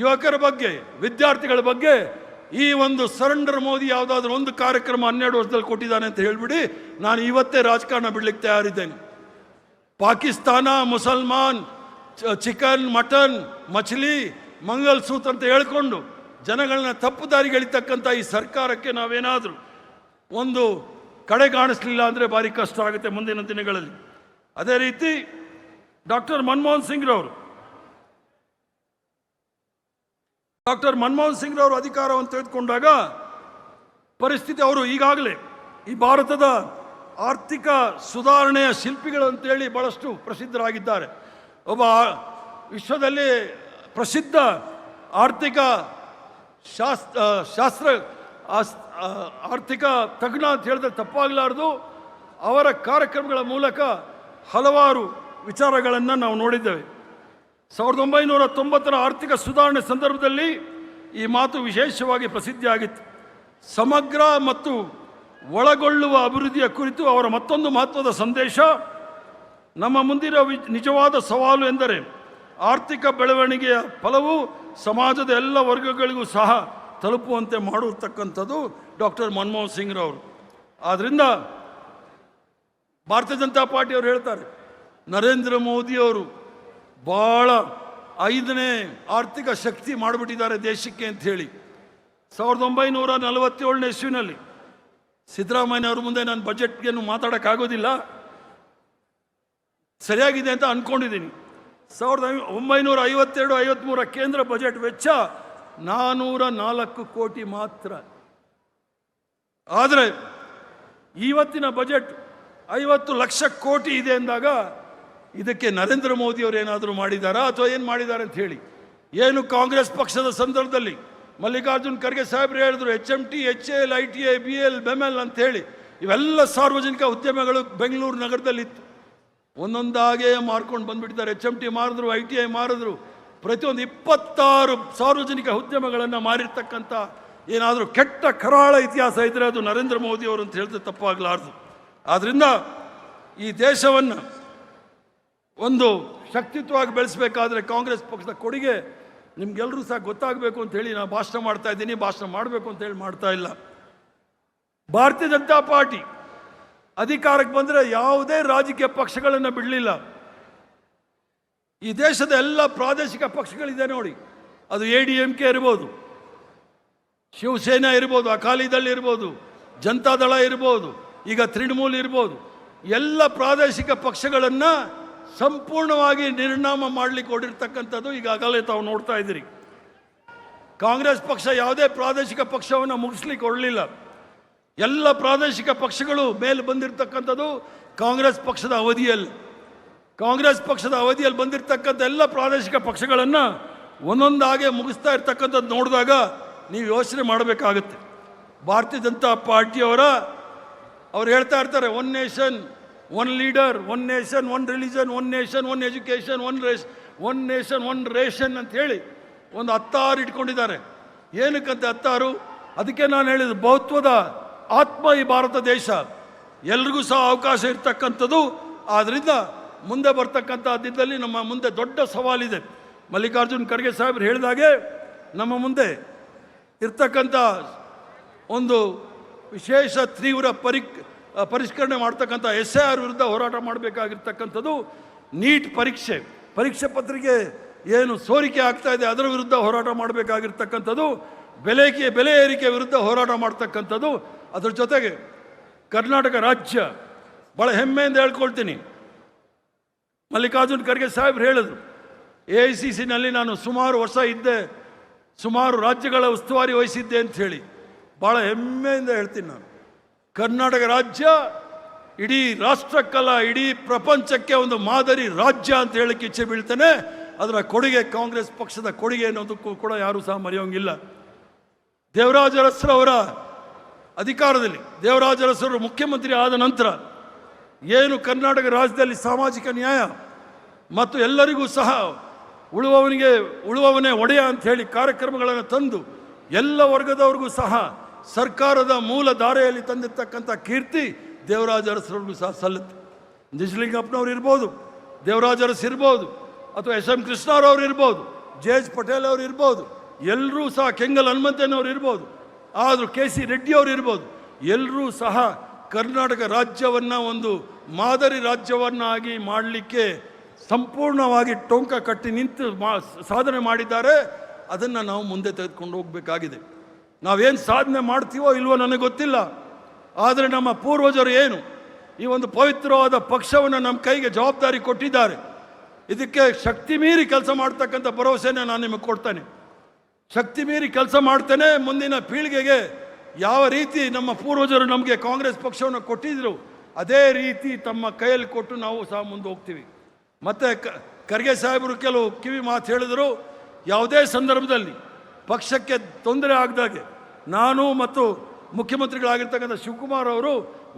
ಯುವಕರ ಬಗ್ಗೆ, ವಿದ್ಯಾರ್ಥಿಗಳ ಬಗ್ಗೆ ಈ ಒಂದು ಸರೆಂಡರ್ ಮೋದಿ ಯಾವುದಾದ್ರೂ ಒಂದು ಕಾರ್ಯಕ್ರಮ 12 ವರ್ಷದಲ್ಲಿ ಕೊಟ್ಟಿದ್ದಾನೆ ಅಂತ ಹೇಳಿಬಿಡಿ, ನಾನು ಇವತ್ತೇ ರಾಜಕಾರಣ ಬಿಡ್ಲಿಕ್ಕೆ ತಯಾರಿದ್ದೇನೆ. ಪಾಕಿಸ್ತಾನ, ಮುಸಲ್ಮಾನ್, ಚಿಕನ್, ಮಟನ್, ಮछली, ಮಂಗಲ್ಸೂತ್ರ ಅಂತ ಹೇಳ್ಕೊಂಡು ಜನಗಳನ್ನ ತಪ್ಪು ದಾರಿಗೆ ಎಳಿತಕ್ಕಂಥ ಈ ಸರ್ಕಾರಕ್ಕೆ ನಾವೇನಾದರೂ ಒಂದು ಕಡೆಗಾಣಿಸ್ಲಿಲ್ಲ ಅಂದರೆ ಭಾರಿ ಕಷ್ಟ ಆಗುತ್ತೆ ಮುಂದಿನ ದಿನಗಳಲ್ಲಿ. ಅದೇ ರೀತಿ ಡಾಕ್ಟರ್ ಮನಮೋಹನ್ ಸಿಂಗ್ ರವರು ಅಧಿಕಾರವನ್ನು ತೆಗೆದುಕೊಂಡಾಗ ಪರಿಸ್ಥಿತಿ, ಅವರು ಈಗಾಗಲೇ ಈ ಭಾರತದ ಆರ್ಥಿಕ ಸುಧಾರಣೆಯ ಶಿಲ್ಪಿಗಳು ಅಂತೇಳಿ ಬಹಳಷ್ಟು ಪ್ರಸಿದ್ಧರಾಗಿದ್ದಾರೆ. ಒಬ್ಬ ವಿಶ್ವದಲ್ಲಿ ಪ್ರಸಿದ್ಧ ಆರ್ಥಿಕ ಆರ್ಥಿಕ ತಜ್ಞ ಅಂತ ಹೇಳಿದ್ರೆ ತಪ್ಪಾಗಲಾರದು. ಅವರ ಕಾರ್ಯಕ್ರಮಗಳ ಮೂಲಕ ಹಲವಾರು ವಿಚಾರಗಳನ್ನು ನಾವು ನೋಡಿದ್ದೇವೆ. 1990ರ ಆರ್ಥಿಕ ಸುಧಾರಣೆ ಸಂದರ್ಭದಲ್ಲಿ ಈ ಮಾತು ವಿಶೇಷವಾಗಿ ಪ್ರಸಿದ್ಧಿಯಾಗಿತ್ತು. ಸಮಗ್ರ ಮತ್ತು ಒಳಗೊಳ್ಳುವ ಅಭಿವೃದ್ಧಿಯ ಕುರಿತು ಅವರ ಮತ್ತೊಂದು ಮಹತ್ವದ ಸಂದೇಶ, ನಮ್ಮ ಮುಂದಿನ ನಿಜವಾದ ಸವಾಲು ಎಂದರೆ ಆರ್ಥಿಕ ಬೆಳವಣಿಗೆಯ ಫಲವು ಸಮಾಜದ ಎಲ್ಲ ವರ್ಗಗಳಿಗೂ ಸಹ ತಲುಪುವಂತೆ ಮಾಡಿರ್ತಕ್ಕಂಥದ್ದು ಡಾಕ್ಟರ್ ಮನಮೋಹನ್ ಸಿಂಗ್ ರವರು. ಆದ್ದರಿಂದ ಭಾರತೀಯ ಜನತಾ ಪಾರ್ಟಿಯವರು ಹೇಳ್ತಾರೆ, ನರೇಂದ್ರ ಮೋದಿಯವರು ಭಾಳ 5ನೇ ಆರ್ಥಿಕ ಶಕ್ತಿ ಮಾಡಿಬಿಟ್ಟಿದ್ದಾರೆ ದೇಶಕ್ಕೆ ಅಂತ ಹೇಳಿ. 1947ನೇ ಇಸ್ವಿನಲ್ಲಿ ಸಿದ್ದರಾಮಯ್ಯ ಅವ್ರ ಮುಂದೆ ನಾನು ಬಜೆಟ್ಗೇನು ಮಾತಾಡೋಕ್ಕಾಗೋದಿಲ್ಲ, ಸರಿಯಾಗಿದೆ ಅಂತ ಅಂದ್ಕೊಂಡಿದ್ದೀನಿ. 1952-53 ಕೇಂದ್ರ ಬಜೆಟ್ ವೆಚ್ಚ 404 ಕೋಟಿ ಮಾತ್ರ. ಆದರೆ ಇವತ್ತಿನ ಬಜೆಟ್ 50 ಲಕ್ಷ ಕೋಟಿ ಇದೆ ಅಂದಾಗ ಇದಕ್ಕೆ ನರೇಂದ್ರ ಮೋದಿಯವರು ಏನಾದರೂ ಮಾಡಿದಾರಾ ಅಥವಾ ಏನು ಮಾಡಿದ್ದಾರೆ ಅಂತ ಹೇಳಿ. ಏನು ಕಾಂಗ್ರೆಸ್ ಪಕ್ಷದ ಸಂದರ್ಭದಲ್ಲಿ ಮಲ್ಲಿಕಾರ್ಜುನ್ ಖರ್ಗೆ ಸಾಹೇಬ್ರು ಹೇಳಿದ್ರು, HMT, HAL, ITA, BL, BEMEL ಅಂತ ಹೇಳಿ ಇವೆಲ್ಲ ಸಾರ್ವಜನಿಕ ಉದ್ಯಮಗಳು ಬೆಂಗಳೂರು ನಗರದಲ್ಲಿತ್ತು. ಒಂದೊಂದಾಗೆ ಮಾರ್ಕೊಂಡು ಬಂದುಬಿಟ್ಟಿದ್ದಾರೆ. HMT ಮಾರಿದ್ರು, ITI ಮಾರಿದ್ರು, ಪ್ರತಿಯೊಂದು 26 ಸಾರ್ವಜನಿಕ ಉದ್ಯಮಗಳನ್ನು ಮಾರಿರ್ತಕ್ಕಂಥ ಏನಾದರೂ ಕೆಟ್ಟ ಕರಾಳ ಇತಿಹಾಸ ಇದ್ದರೆ ಅದು ನರೇಂದ್ರ ಮೋದಿಯವರು ಅಂತ ಹೇಳಿದ್ರೆ ತಪ್ಪಾಗಲಾರ್ದು. ಆದ್ದರಿಂದ ಈ ದೇಶವನ್ನು ಒಂದು ಶಕ್ತಿತ್ವವಾಗಿ ಬೆಳೆಸಬೇಕಾದ್ರೆ ಕಾಂಗ್ರೆಸ್ ಪಕ್ಷದ ಕೊಡುಗೆ ನಿಮ್ಗೆಲ್ಲರೂ ಸಹ ಗೊತ್ತಾಗಬೇಕು ಅಂತ ಹೇಳಿ ನಾನು ಭಾಷಣ ಮಾಡ್ತಾ ಇದ್ದೀನಿ. ಭಾಷಣ ಮಾಡಬೇಕು ಅಂತ ಹೇಳಿ ಮಾಡ್ತಾ ಇಲ್ಲ. ಭಾರತೀಯ ಜನತಾ ಪಾರ್ಟಿ ಅಧಿಕಾರಕ್ಕೆ ಬಂದರೆ ಯಾವುದೇ ರಾಜಕೀಯ ಪಕ್ಷಗಳನ್ನು ಬಿಡಲಿಲ್ಲ. ಈ ದೇಶದ ಎಲ್ಲ ಪ್ರಾದೇಶಿಕ ಪಕ್ಷಗಳಿದೆ ನೋಡಿ, ಅದು ADMK ಇರ್ಬೋದು, ಶಿವಸೇನಾ ಇರ್ಬೋದು, ಅಕಾಲಿದಳ ಇರ್ಬೋದು, ಜನತಾದಳ ಇರ್ಬೋದು, ಈಗ ತೃಣಮೂಲ್ ಇರ್ಬೋದು, ಎಲ್ಲ ಪ್ರಾದೇಶಿಕ ಪಕ್ಷಗಳನ್ನು ಸಂಪೂರ್ಣವಾಗಿ ನಿರ್ನಾಮ ಮಾಡಲಿಕ್ಕೆ ಹೊಡಿರ್ತಕ್ಕಂಥದ್ದು ಈಗಾಗಲೇ ತಾವು ನೋಡ್ತಾ ಇದ್ದೀರಿ. ಕಾಂಗ್ರೆಸ್ ಪಕ್ಷ ಯಾವುದೇ ಪ್ರಾದೇಶಿಕ ಪಕ್ಷವನ್ನು ಮುಗಿಸ್ಲಿಕ್ಕೆ ಹೊರಲಿಲ್ಲ. ಎಲ್ಲ ಪ್ರಾದೇಶಿಕ ಪಕ್ಷಗಳು ಮೇಲೆ ಬಂದಿರತಕ್ಕಂಥದ್ದು ಕಾಂಗ್ರೆಸ್ ಪಕ್ಷದ ಅವಧಿಯಲ್ಲಿ. ಕಾಂಗ್ರೆಸ್ ಪಕ್ಷದ ಅವಧಿಯಲ್ಲಿ ಬಂದಿರತಕ್ಕಂಥ ಎಲ್ಲ ಪ್ರಾದೇಶಿಕ ಪಕ್ಷಗಳನ್ನು ಒಂದೊಂದಾಗೆ ಮುಗಿಸ್ತಾ ಇರ್ತಕ್ಕಂಥದ್ದು ನೋಡಿದಾಗ ನೀವು ಯೋಚನೆ ಮಾಡಬೇಕಾಗುತ್ತೆ. ಭಾರತೀಯ ಜನತಾ ಪಾರ್ಟಿಯವರು ಹೇಳ್ತಾ ಇರ್ತಾರೆ, 1 nation 1 leader, 1 nation 1 religion, 1 nation 1 education, 1 nation 1 ration ಅಂತ ಹೇಳಿ ಒಂದು 16 ಇಟ್ಕೊಂಡಿದ್ದಾರೆ. ಏನಕ್ಕಂತ 16? ಅದಕ್ಕೆ ನಾನು ಹೇಳಿದ್ದು, ಬಹುತ್ವದ ಆತ್ಮ ಈ ಭಾರತ ದೇಶ, ಎಲ್ರಿಗೂ ಸಹ ಅವಕಾಶ ಇರ್ತಕ್ಕಂಥದ್ದು. ಆದ್ದರಿಂದ ಮುಂದೆ ಬರ್ತಕ್ಕಂಥ ದಿನದಲ್ಲಿ ನಮ್ಮ ಮುಂದೆ ದೊಡ್ಡ ಸವಾಲಿದೆ. ಮಲ್ಲಿಕಾರ್ಜುನ್ ಖರ್ಗೆ ಸಾಹೇಬ್ರು ಹೇಳಿದಾಗೆ ನಮ್ಮ ಮುಂದೆ ಇರ್ತಕ್ಕಂಥ ಒಂದು ವಿಶೇಷ ತೀವ್ರ ಪರಿಷ್ಕರಣೆ ಮಾಡ್ತಕ್ಕಂಥ SIR ವಿರುದ್ಧ ಹೋರಾಟ ಮಾಡಬೇಕಾಗಿರ್ತಕ್ಕಂಥದ್ದು. ನೀಟ್ ಪರೀಕ್ಷೆ ಪತ್ರಿಕೆ ಏನು ಸೋರಿಕೆ ಆಗ್ತಾ ಇದೆ ಅದರ ವಿರುದ್ಧ ಹೋರಾಟ ಮಾಡಬೇಕಾಗಿರ್ತಕ್ಕಂಥದ್ದು. ಬೆಲೆ ಏರಿಕೆ ವಿರುದ್ಧ ಹೋರಾಟ ಮಾಡ್ತಕ್ಕಂಥದ್ದು. ಅದ್ರ ಜೊತೆಗೆ ಕರ್ನಾಟಕ ರಾಜ್ಯ ಭಾಳ ಹೆಮ್ಮೆಯಿಂದ ಹೇಳ್ಕೊಳ್ತೀನಿ, ಮಲ್ಲಿಕಾರ್ಜುನ್ ಖರ್ಗೆ ಸಾಹೇಬ್ರು ಹೇಳಿದ್ರು, AICCನಲ್ಲಿ ನಾನು ಸುಮಾರು ವರ್ಷ ಇದ್ದೆ, ಸುಮಾರು ರಾಜ್ಯಗಳ ಉಸ್ತುವಾರಿ ವಹಿಸಿದ್ದೆ ಅಂತ ಹೇಳಿ ಭಾಳ ಹೆಮ್ಮೆಯಿಂದ ಹೇಳ್ತೀನಿ. ನಾನು ಕರ್ನಾಟಕ ರಾಜ್ಯ ಇಡೀ ರಾಷ್ಟ್ರಕ್ಕಲ್ಲ ಇಡೀ ಪ್ರಪಂಚಕ್ಕೆ ಒಂದು ಮಾದರಿ ರಾಜ್ಯ ಅಂತ ಹೇಳಕ್ಕೆ ಇಚ್ಛೆ ಬೀಳ್ತೇನೆ. ಅದರ ಕೊಡುಗೆ ಕಾಂಗ್ರೆಸ್ ಪಕ್ಷದ ಕೊಡುಗೆ ಅನ್ನೋದಕ್ಕೂ ಕೂಡ ಯಾರೂ ಸಹ ಮರೆಯೋಂಗಿಲ್ಲ. ದೇವರಾಜ ಅರಸರವರ ಅಧಿಕಾರದಲ್ಲಿ ದೇವರಾಜ ಅರಸರು ಮುಖ್ಯಮಂತ್ರಿ ಆದ ನಂತರ ಏನು ಕರ್ನಾಟಕ ರಾಜ್ಯದಲ್ಲಿ ಸಾಮಾಜಿಕ ನ್ಯಾಯ ಮತ್ತು ಎಲ್ಲರಿಗೂ ಸಹ ಉಳುವವನೇ ಒಡೆಯ ಅಂತ ಹೇಳಿ ಕಾರ್ಯಕ್ರಮಗಳನ್ನು ತಂದು ಎಲ್ಲ ವರ್ಗದವ್ರಿಗೂ ಸಹ ಸರ್ಕಾರದ ಮೂಲ ದಾರೆಯಲ್ಲಿ ತಂದಿರ್ತಕ್ಕಂಥ ಕೀರ್ತಿ ದೇವರಾಜ ಅರಸರಿಗೂ ಸಹ ಸಲ್ಲುತ್ತೆ. ನಿಜಲಿಂಗಪ್ಪನವ್ರು ಇರ್ಬೋದು, ದೇವರಾಜ ಅರಸ್ ಇರ್ಬೋದು, ಅಥವಾ SM ಕೃಷ್ಣರವ್ರು ಇರ್ಬೋದು, JH ಪಟೇಲ್ ಅವರು ಇರ್ಬೋದು, ಎಲ್ಲರೂ ಸಹ ಕೆಂಗಲ್ ಹನುಮಂತನವ್ರು ಇರ್ಬೋದು, ಆದರೂ KC ರೆಡ್ಡಿಯವರು ಇರ್ಬೋದು, ಎಲ್ಲರೂ ಸಹ ಕರ್ನಾಟಕ ರಾಜ್ಯವನ್ನು ಒಂದು ಮಾದರಿ ರಾಜ್ಯವನ್ನಾಗಿ ಮಾಡಲಿಕ್ಕೆ ಸಂಪೂರ್ಣವಾಗಿ ಟೊಂಕ ಕಟ್ಟಿ ನಿಂತು ಸಾಧನೆ ಮಾಡಿದ್ದಾರೆ. ಅದನ್ನು ನಾವು ಮುಂದೆ ತೆಗೆದುಕೊಂಡು ಹೋಗಬೇಕಾಗಿದೆ. ನಾವೇನು ಸಾಧನೆ ಮಾಡ್ತೀವೋ ಇಲ್ವೋ ನನಗೆ ಗೊತ್ತಿಲ್ಲ, ಆದರೆ ನಮ್ಮ ಪೂರ್ವಜರು ಏನು ಈ ಒಂದು ಪವಿತ್ರವಾದ ಪಕ್ಷವನ್ನು ನಮ್ಮ ಕೈಗೆ ಜವಾಬ್ದಾರಿ ಕೊಟ್ಟಿದ್ದಾರೆ. ಇದಕ್ಕೆ ಶಕ್ತಿ ಮೀರಿ ಕೆಲಸ ಮಾಡ್ತಕ್ಕಂಥ ಭರವಸೆನ ನಾನು ನಿಮಗೆ ಕೊಡ್ತೇನೆ. ಶಕ್ತಿ ಮೀರಿ ಕೆಲಸ ಮಾಡ್ತೇನೆ. ಮುಂದಿನ ಪೀಳಿಗೆಗೆ ಯಾವ ರೀತಿ ನಮ್ಮ ಪೂರ್ವಜರು ನಮಗೆ ಕಾಂಗ್ರೆಸ್ ಪಕ್ಷವನ್ನು ಕೊಟ್ಟಿದ್ರು ಅದೇ ರೀತಿ ತಮ್ಮ ಕೈಯಲ್ಲಿ ಕೊಟ್ಟು ನಾವು ಸಹ ಮುಂದೆ ಹೋಗ್ತೀವಿ. ಮತ್ತು ಖರ್ಗೆ ಸಾಹೇಬರು ಕೆಲವು ಕಿವಿ ಮಾತು ಹೇಳಿದರು. ಯಾವುದೇ ಸಂದರ್ಭದಲ್ಲಿ ಪಕ್ಷಕ್ಕೆ ತೊಂದರೆ ಆಗದಾಗೆ ನಾನು ಮತ್ತು ಮುಖ್ಯಮಂತ್ರಿಗಳಾಗಿರ್ತಕ್ಕಂಥ ಶಿವಕುಮಾರ್ ಅವರು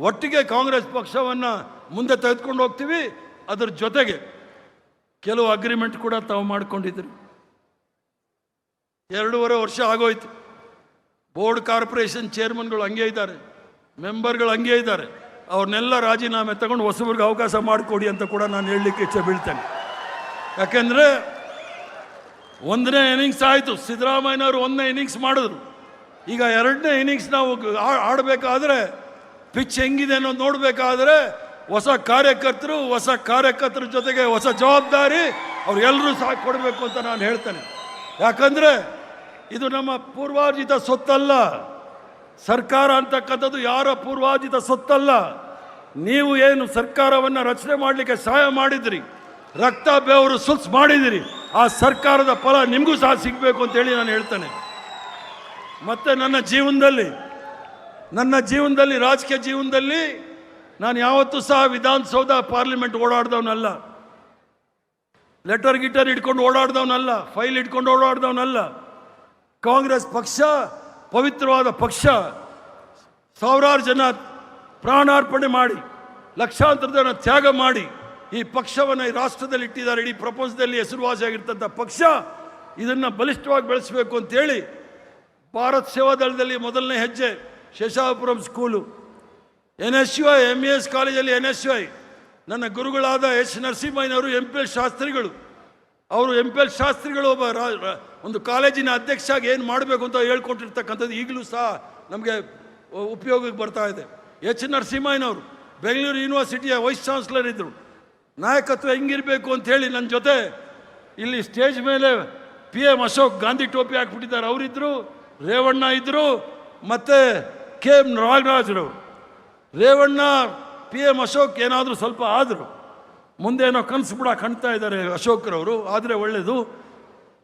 ಒಟ್ಟಿಗೆ ಕಾಂಗ್ರೆಸ್ ಪಕ್ಷವನ್ನು ಮುಂದೆ ತೆಗೆದುಕೊಂಡು ಹೋಗ್ತೀವಿ. ಅದರ ಜೊತೆಗೆ ಕೆಲವು ಅಗ್ರಿಮೆಂಟ್ ಕೂಡ ತಾವು ಮಾಡಿಕೊಂಡಿದ್ರಿ. 2.5 ವರ್ಷ ಆಗೋಯ್ತು. ಬೋರ್ಡ್ ಕಾರ್ಪೊರೇಷನ್ ಚೇರ್ಮನ್ಗಳು ಹಂಗೆ ಇದ್ದಾರೆ, ಮೆಂಬರ್ಗಳು ಹಂಗೆ ಇದ್ದಾರೆ. ಅವ್ರನ್ನೆಲ್ಲ ರಾಜೀನಾಮೆ ತಗೊಂಡು ಹೊಸಬ್ರಿಗೆ ಅವಕಾಶ ಮಾಡಿಕೊಡಿ ಅಂತ ಕೂಡ ನಾನು ಹೇಳಲಿಕ್ಕೆ ಇಚ್ಛೆ ಬೀಳ್ತೇನೆ. ಯಾಕೆಂದರೆ 1ನೇ ಇನ್ನಿಂಗ್ಸ್ ಆಯಿತು, ಸಿದ್ದರಾಮಯ್ಯನವರು 1ನೇ ಇನ್ನಿಂಗ್ಸ್ ಮಾಡಿದ್ರು. ಈಗ 2ನೇ ಇನ್ನಿಂಗ್ಸ್ ನಾವು ಆಡಬೇಕಾದ್ರೆ ಪಿಚ್ ಹೆಂಗಿದೆ ಅನ್ನೋದು ನೋಡಬೇಕಾದ್ರೆ ಹೊಸ ಕಾರ್ಯಕರ್ತರ ಜೊತೆಗೆ ಹೊಸ ಜವಾಬ್ದಾರಿ ಅವ್ರಿಗೆಲ್ಲರೂ ಸಹ ಕೊಡಬೇಕು ಅಂತ ನಾನು ಹೇಳ್ತೇನೆ. ಯಾಕಂದರೆ ಇದು ನಮ್ಮ ಪೂರ್ವಾರ್ಜಿತ ಸೊತ್ತಲ್ಲ. ಸರ್ಕಾರ ಅಂತಕ್ಕಂಥದ್ದು ಯಾರ ಪೂರ್ವಾರ್ಜಿತ ಸೊತ್ತಲ್ಲ. ನೀವು ಏನು ಸರ್ಕಾರವನ್ನು ರಚನೆ ಮಾಡಲಿಕ್ಕೆ ಸಹಾಯ ಮಾಡಿದ್ರಿ, ರಕ್ತ ಬೆವರು ಸುಲ್ಸ್ ಮಾಡಿದಿರಿ, ಆ ಸರ್ಕಾರದ ಫಲ ನಿಮಗೂ ಸಹ ಸಿಗಬೇಕು ಅಂತೇಳಿ ನಾನು ಹೇಳ್ತೇನೆ. ಮತ್ತು ನನ್ನ ಜೀವನದಲ್ಲಿ ರಾಜಕೀಯ ಜೀವನದಲ್ಲಿ ನಾನು ಯಾವತ್ತೂ ಸಹ ವಿಧಾನಸೌಧ ಪಾರ್ಲಿಮೆಂಟ್ ಓಡಾಡ್ದವನಲ್ಲ, ಲೆಟರ್ ಗಿಟರ್ ಇಟ್ಕೊಂಡು ಓಡಾಡ್ದವನಲ್ಲ, ಫೈಲ್ ಇಟ್ಕೊಂಡು ಓಡಾಡ್ದವನಲ್ಲ. ಕಾಂಗ್ರೆಸ್ ಪಕ್ಷ ಪವಿತ್ರವಾದ ಪಕ್ಷ. ಸಾವಿರಾರು ಜನ ಪ್ರಾಣಾರ್ಪಣೆ ಮಾಡಿ, ಲಕ್ಷಾಂತರ ಜನ ತ್ಯಾಗ ಮಾಡಿ ಈ ಪಕ್ಷವನ್ನು ಈ ರಾಷ್ಟ್ರದಲ್ಲಿ ಇಟ್ಟಿದ್ದಾರೆ. ಇಡೀ ಪ್ರಪಂಚದಲ್ಲಿ ಹೆಸರುವಾಸಿಯಾಗಿರ್ತಂಥ ಪಕ್ಷ. ಇದನ್ನು ಬಲಿಷ್ಠವಾಗಿ ಬೆಳೆಸಬೇಕು ಅಂತೇಳಿ ಭಾರತ್ ಸೇವಾದಳದಲ್ಲಿ ಮೊದಲನೇ ಹೆಜ್ಜೆ ಶೇಷಾಪುರಂ ಸ್ಕೂಲು, NSUI MES ಕಾಲೇಜಲ್ಲಿ NSUI ನನ್ನ ಗುರುಗಳಾದ H ನರಸಿಂಹಯ್ಯನವರು MPL ಶಾಸ್ತ್ರಿಗಳು. ಅವರು MPL ಶಾಸ್ತ್ರಿಗಳು ಒಂದು ಕಾಲೇಜಿನ ಅಧ್ಯಕ್ಷರಾಗಿ ಏನು ಮಾಡಬೇಕು ಅಂತ ಹೇಳ್ಕೊಟ್ಟಿರ್ತಕ್ಕಂಥದ್ದು ಈಗಲೂ ಸಹ ನಮಗೆ ಉಪಯೋಗಕ್ಕೆ ಬರ್ತಾ ಇದೆ. H ನರಸಿಂಹಯ್ಯನವರು ಬೆಂಗಳೂರು ಯೂನಿವರ್ಸಿಟಿಯ ವೈಸ್ ಚಾನ್ಸಲರ್ ಇದ್ದರು. ನಾಯಕತ್ವ ಹೆಂಗಿರಬೇಕು ಅಂಥೇಳಿ ನನ್ನ ಜೊತೆ ಇಲ್ಲಿ ಸ್ಟೇಜ್ ಮೇಲೆ PM ಅಶೋಕ್ ಗಾಂಧಿ ಟೋಪಿ ಹಾಕ್ಬಿಟ್ಟಿದ್ದಾರೆ, ಅವರಿದ್ದರು. ರೇವಣ್ಣ ಇದ್ದರು, ಮತ್ತು KM ನಾಗರಾಜರವರು. ರೇವಣ್ಣ PM ಅಶೋಕ್ ಏನಾದರೂ ಸ್ವಲ್ಪ ಆದರು, ಮುಂದೆ ಏನೋ ಕನಸು ಬಿಡ ಕಾಣ್ತಾ ಇದ್ದಾರೆ ಅಶೋಕ್ರವರು, ಆದರೆ ಒಳ್ಳೆಯದು.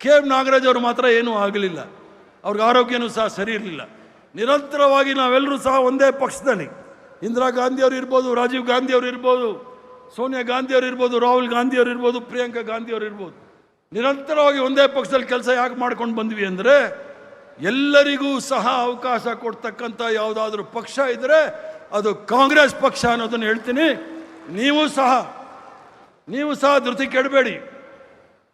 KM ನಾಗರಾಜ್ ಅವರು ಮಾತ್ರ ಏನೂ ಆಗಲಿಲ್ಲ, ಅವ್ರಿಗೆ ಆರೋಗ್ಯನೂ ಸಹ ಸರಿ ಇರಲಿಲ್ಲ. ನಿರಂತರವಾಗಿ ನಾವೆಲ್ಲರೂ ಸಹ ಒಂದೇ ಪಕ್ಷದಲ್ಲಿ, ಇಂದಿರಾ ಗಾಂಧಿಯವರು ಇರ್ಬೋದು, ರಾಜೀವ್ ಗಾಂಧಿಯವರು ಇರ್ಬೋದು, ಸೋನಿಯಾ ಗಾಂಧಿಯವರು ಇರ್ಬೋದು, ರಾಹುಲ್ ಗಾಂಧಿಯವರು ಇರ್ಬೋದು, ಪ್ರಿಯಾಂಕಾ ಗಾಂಧಿಯವರು ಇರ್ಬೋದು, ನಿರಂತರವಾಗಿ ಒಂದೇ ಪಕ್ಷದಲ್ಲಿ ಕೆಲಸ ಯಾಕೆ ಮಾಡ್ಕೊಂಡು ಬಂದ್ವಿ ಅಂದರೆ ಎಲ್ಲರಿಗೂ ಸಹ ಅವಕಾಶ ಕೊಡ್ತಕ್ಕಂಥ ಯಾವುದಾದ್ರೂ ಪಕ್ಷ ಇದ್ದರೆ ಅದು ಕಾಂಗ್ರೆಸ್ ಪಕ್ಷ ಅನ್ನೋದನ್ನು ಹೇಳ್ತೀನಿ. ನೀವು ಸಹ ಧೃತಿ ಕೆಡಬೇಡಿ.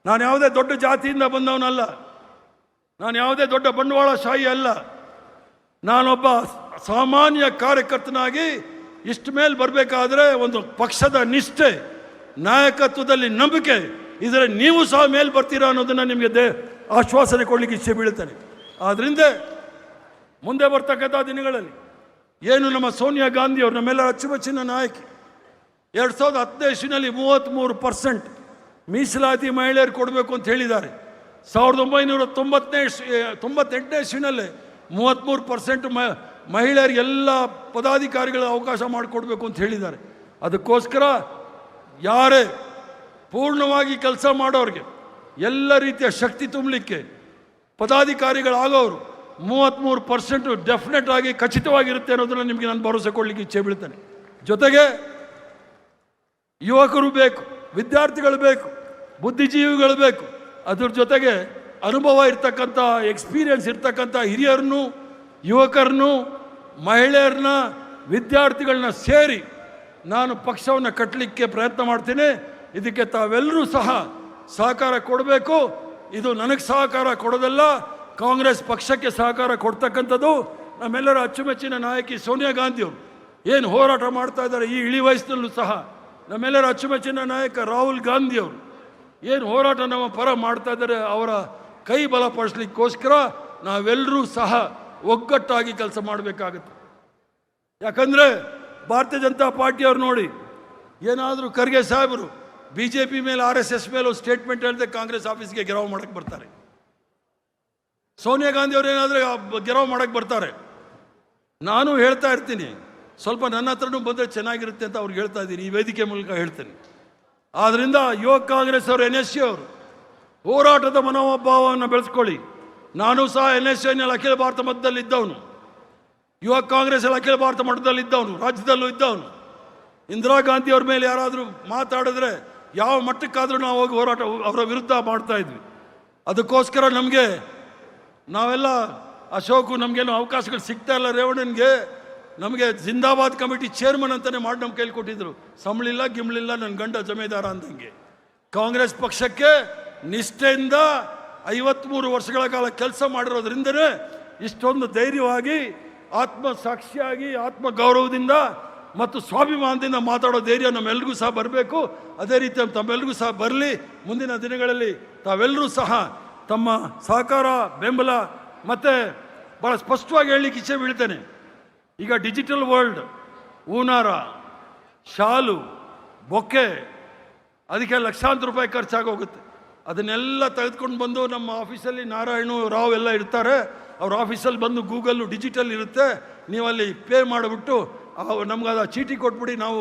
ನಾನು ಯಾವುದೇ ದೊಡ್ಡ ಜಾತಿಯಿಂದ ಬಂದವನಲ್ಲ, ನಾನು ಯಾವುದೇ ದೊಡ್ಡ ಬಂಡವಾಳಶಾಹಿ ಅಲ್ಲ. ನಾನೊಬ್ಬ ಸಾಮಾನ್ಯ ಕಾರ್ಯಕರ್ತನಾಗಿ ಇಷ್ಟ ಮೇಲೆ ಬರಬೇಕಾದ್ರೆ ಒಂದು ಪಕ್ಷದ ನಿಷ್ಠೆ, ನಾಯಕತ್ವದಲ್ಲಿ ನಂಬಿಕೆ ಇದರ ನೀವು ಸಹ ಮೇಲೆ ಬರ್ತೀರಾ ಅನ್ನೋದನ್ನು ನಿಮಗೆ ಆಶ್ವಾಸನೆ ಕೊಡಲಿಕ್ಕೆ ಇಚ್ಛೆ ಬೀಳುತ್ತೇನೆ. ಆದ್ದರಿಂದ ಮುಂದೆ ಬರ್ತಕ್ಕಂಥ ದಿನಗಳಲ್ಲಿ ಏನು ನಮ್ಮ ಸೋನಿಯಾ ಗಾಂಧಿಯವರು ನಮ್ಮೆಲ್ಲರ ಅಚ್ಚುಮೆಚ್ಚಿನ ನಾಯಕಿ, 2015 ಇಸ್ವಿನಲ್ಲಿ 33% ಮೀಸಲಾತಿ ಮಹಿಳೆಯರು ಕೊಡಬೇಕು ಅಂತ ಹೇಳಿದ್ದಾರೆ. 1998 ಇಸ್ವಿನಲ್ಲೇ 33% ಮಹಿಳೆಯರಿಗೆಲ್ಲ ಪದಾಧಿಕಾರಿಗಳ ಅವಕಾಶ ಮಾಡಿಕೊಡ್ಬೇಕು ಅಂತ ಹೇಳಿದ್ದಾರೆ. ಅದಕ್ಕೋಸ್ಕರ ಯಾರೇ ಪೂರ್ಣವಾಗಿ ಕೆಲಸ ಮಾಡೋರಿಗೆ ಎಲ್ಲ ರೀತಿಯ ಶಕ್ತಿ ತುಂಬಲಿಕ್ಕೆ ಪದಾಧಿಕಾರಿಗಳಾಗೋರು 33% ಡೆಫಿನೆಟ್ ಆಗಿ ಖಚಿತವಾಗಿರುತ್ತೆ ಅನ್ನೋದನ್ನು ನಿಮಗೆ ನಾನು ಭರವಸೆ ಕೊಡಲಿಕ್ಕೆ ಇಚ್ಛೆ ಬೀಳ್ತೇನೆ. ಜೊತೆಗೆ ಯುವಕರು ಬೇಕು, ವಿದ್ಯಾರ್ಥಿಗಳು ಬೇಕು, ಬುದ್ಧಿಜೀವಿಗಳು ಬೇಕು. ಅದ್ರ ಜೊತೆಗೆ ಅನುಭವ ಇರ್ತಕ್ಕಂಥ, ಎಕ್ಸ್ಪೀರಿಯನ್ಸ್ ಇರ್ತಕ್ಕಂಥ ಹಿರಿಯರನ್ನು, ಯುವಕರನ್ನು, ಮಹಿಳೆಯರನ್ನ, ವಿದ್ಯಾರ್ಥಿಗಳನ್ನ ಸೇರಿ ನಾನು ಪಕ್ಷವನ್ನು ಕಟ್ಟಲಿಕ್ಕೆ ಪ್ರಯತ್ನ ಮಾಡ್ತೀನಿ. ಇದಕ್ಕೆ ತಾವೆಲ್ಲರೂ ಸಹ ಸಹಕಾರ ಕೊಡಬೇಕು. ಇದು ನನಗೆ ಸಹಕಾರ ಕೊಡೋದಲ್ಲ, ಕಾಂಗ್ರೆಸ್ ಪಕ್ಷಕ್ಕೆ ಸಹಕಾರ ಕೊಡ್ತಕ್ಕಂಥದ್ದು. ನಮ್ಮೆಲ್ಲರ ಅಚ್ಚುಮೆಚ್ಚಿನ ನಾಯಕಿ ಸೋನಿಯಾ ಗಾಂಧಿಯವರು ಏನು ಹೋರಾಟ ಮಾಡ್ತಾ ಇದ್ದಾರೆ ಈ ಇಳಿ ವಯಸ್ಸಿನಲ್ಲೂ ಸಹ, ನಮ್ಮೆಲ್ಲರ ಅಚ್ಚುಮೆಚ್ಚಿನ ನಾಯಕ ರಾಹುಲ್ ಗಾಂಧಿಯವರು ಏನು ಹೋರಾಟ ನಮ್ಮ ಪರ ಮಾಡ್ತಾ ಇದ್ದಾರೆ, ಅವರ ಕೈ ಬಲಪಡಿಸ್ಲಿಕ್ಕೋಸ್ಕರ ನಾವೆಲ್ಲರೂ ಸಹ ಒಗ್ಗಟ್ಟಾಗಿ ಕೆಲಸ ಮಾಡಬೇಕಾಗುತ್ತೆ. ಯಾಕಂದರೆ ಭಾರತೀಯ ಜನತಾ ಪಾರ್ಟಿಯವರು ನೋಡಿ, ಏನಾದರೂ ಖರ್ಗೆ ಸಾಹೇಬರು BJP ಮೇಲೆ RSS ಮೇಲೆ ಸ್ಟೇಟ್ಮೆಂಟ್ ಹೇಳಿದೆ ಕಾಂಗ್ರೆಸ್ ಆಫೀಸ್ಗೆ ಗೆರವು ಮಾಡೋಕ್ಕೆ ಬರ್ತಾರೆ. ಸೋನಿಯಾ ಗಾಂಧಿ ಅವರು ಏನಾದರೂ ಗೆರವು ಮಾಡೋಕ್ಕೆ ಬರ್ತಾರೆ. ನಾನು ಹೇಳ್ತಾ ಇರ್ತೀನಿ, ಸ್ವಲ್ಪ ನನ್ನ ಹತ್ರನೂ ಬಂದರೆ ಚೆನ್ನಾಗಿರುತ್ತೆ ಅಂತ ಅವ್ರಿಗೆ ಹೇಳ್ತಾ ಇದ್ದೀನಿ, ಈ ವೇದಿಕೆ ಮೂಲಕ ಹೇಳ್ತೀನಿ. ಆದ್ದರಿಂದ ಯುವ ಕಾಂಗ್ರೆಸ್ ಅವರು, NSC ಅವರು ಹೋರಾಟದ ಮನೋಭಾವವನ್ನು ಬೆಳೆಸ್ಕೊಳ್ಳಿ. ನಾನು ಸಹ NSCನಲ್ಲಿ ಅಖಿಲ ಭಾರತ ಮಟ್ಟದಲ್ಲಿ ಇದ್ದವನು, ಯುವ ಕಾಂಗ್ರೆಸ್ ಅಲ್ಲಿ ಅಖಿಲ ಭಾರತ ಮಟ್ಟದಲ್ಲಿ ಇದ್ದವನು, ರಾಜ್ಯದಲ್ಲೂ ಇದ್ದವನು. ಇಂದಿರಾ ಗಾಂಧಿ ಅವ್ರ ಮೇಲೆ ಯಾರಾದರೂ ಮಾತಾಡಿದ್ರೆ ಯಾವ ಮಟ್ಟಕ್ಕಾದರೂ ನಾವು ಹೋಗಿ ಹೋರಾಟ ಅವರ ವಿರುದ್ಧ ಮಾಡ್ತಾ ಇದ್ವಿ. ಅದಕ್ಕೋಸ್ಕರ ನಾವೆಲ್ಲ ಅಶೋಕು ನಮಗೇನು ಅವಕಾಶಗಳು ಸಿಗ್ತಾ ಇಲ್ಲ, ರೇವಣ್ಣನಿಗೆ ನಮಗೆ ಜಿಂದಾಬಾದ್ ಕಮಿಟಿ ಚೇರ್ಮನ್ ಅಂತಲೇ ಮಾಡಿ ನಮ್ಮ ಕೈಲಿ ಕೊಟ್ಟಿದ್ರು. ಸಂಬಳಿಲ್ಲ ಗಿಂಬಳಿಲ್ಲ, ನನ್ನ ಗಂಡ ಜಮೇದಾರ ಅಂದಂಗೆ. ಕಾಂಗ್ರೆಸ್ ಪಕ್ಷಕ್ಕೆ ನಿಷ್ಠೆಯಿಂದ 53 ವರ್ಷಗಳ ಕಾಲ ಕೆಲಸ ಮಾಡಿರೋದ್ರಿಂದಲೇ ಇಷ್ಟೊಂದು ಧೈರ್ಯವಾಗಿ, ಆತ್ಮಸಾಕ್ಷಿಯಾಗಿ, ಆತ್ಮಗೌರವದಿಂದ ಮತ್ತು ಸ್ವಾಭಿಮಾನದಿಂದ ಮಾತಾಡೋ ಧೈರ್ಯ ನಮ್ಮೆಲ್ರಿಗೂ ಸಹ ಬರಬೇಕು. ಅದೇ ರೀತಿ ತಮ್ಮೆಲ್ರಿಗೂ ಸಹ ಬರಲಿ. ಮುಂದಿನ ದಿನಗಳಲ್ಲಿ ತಾವೆಲ್ಲರೂ ಸಹ ತಮ್ಮ ಸಹಕಾರ, ಬೆಂಬಲ ಮತ್ತು ಭಾಳ ಸ್ಪಷ್ಟವಾಗಿ ಹೇಳಲಿಕ್ಕೆ ಇಚ್ಛೆ ಬೀಳ್ತೇನೆ. ಈಗ ಡಿಜಿಟಲ್ ವರ್ಲ್ಡ್, ಹೂನಾರ, ಶಾಲು, ಬೊಕ್ಕೆ, ಅದಕ್ಕೆ ಲಕ್ಷಾಂತರ ರೂಪಾಯಿ ಖರ್ಚಾಗೋಗುತ್ತೆ. ಅದನ್ನೆಲ್ಲ ತೆಗೆದುಕೊಂಡು ಬಂದು ನಮ್ಮ ಆಫೀಸಲ್ಲಿ ನಾರಾಯಣ ರಾವ್ ಎಲ್ಲ ಇರ್ತಾರೆ, ಅವ್ರ ಆಫೀಸಲ್ಲಿ ಬಂದು ಗೂಗಲ್ಲು ಡಿಜಿಟಲ್ ಇರುತ್ತೆ, ನೀವು ಅಲ್ಲಿ ಪೇ ಮಾಡಿಬಿಟ್ಟು ನಮ್ಗೆ ಅದು ಚೀಟಿ ಕೊಟ್ಬಿಡಿ, ನಾವು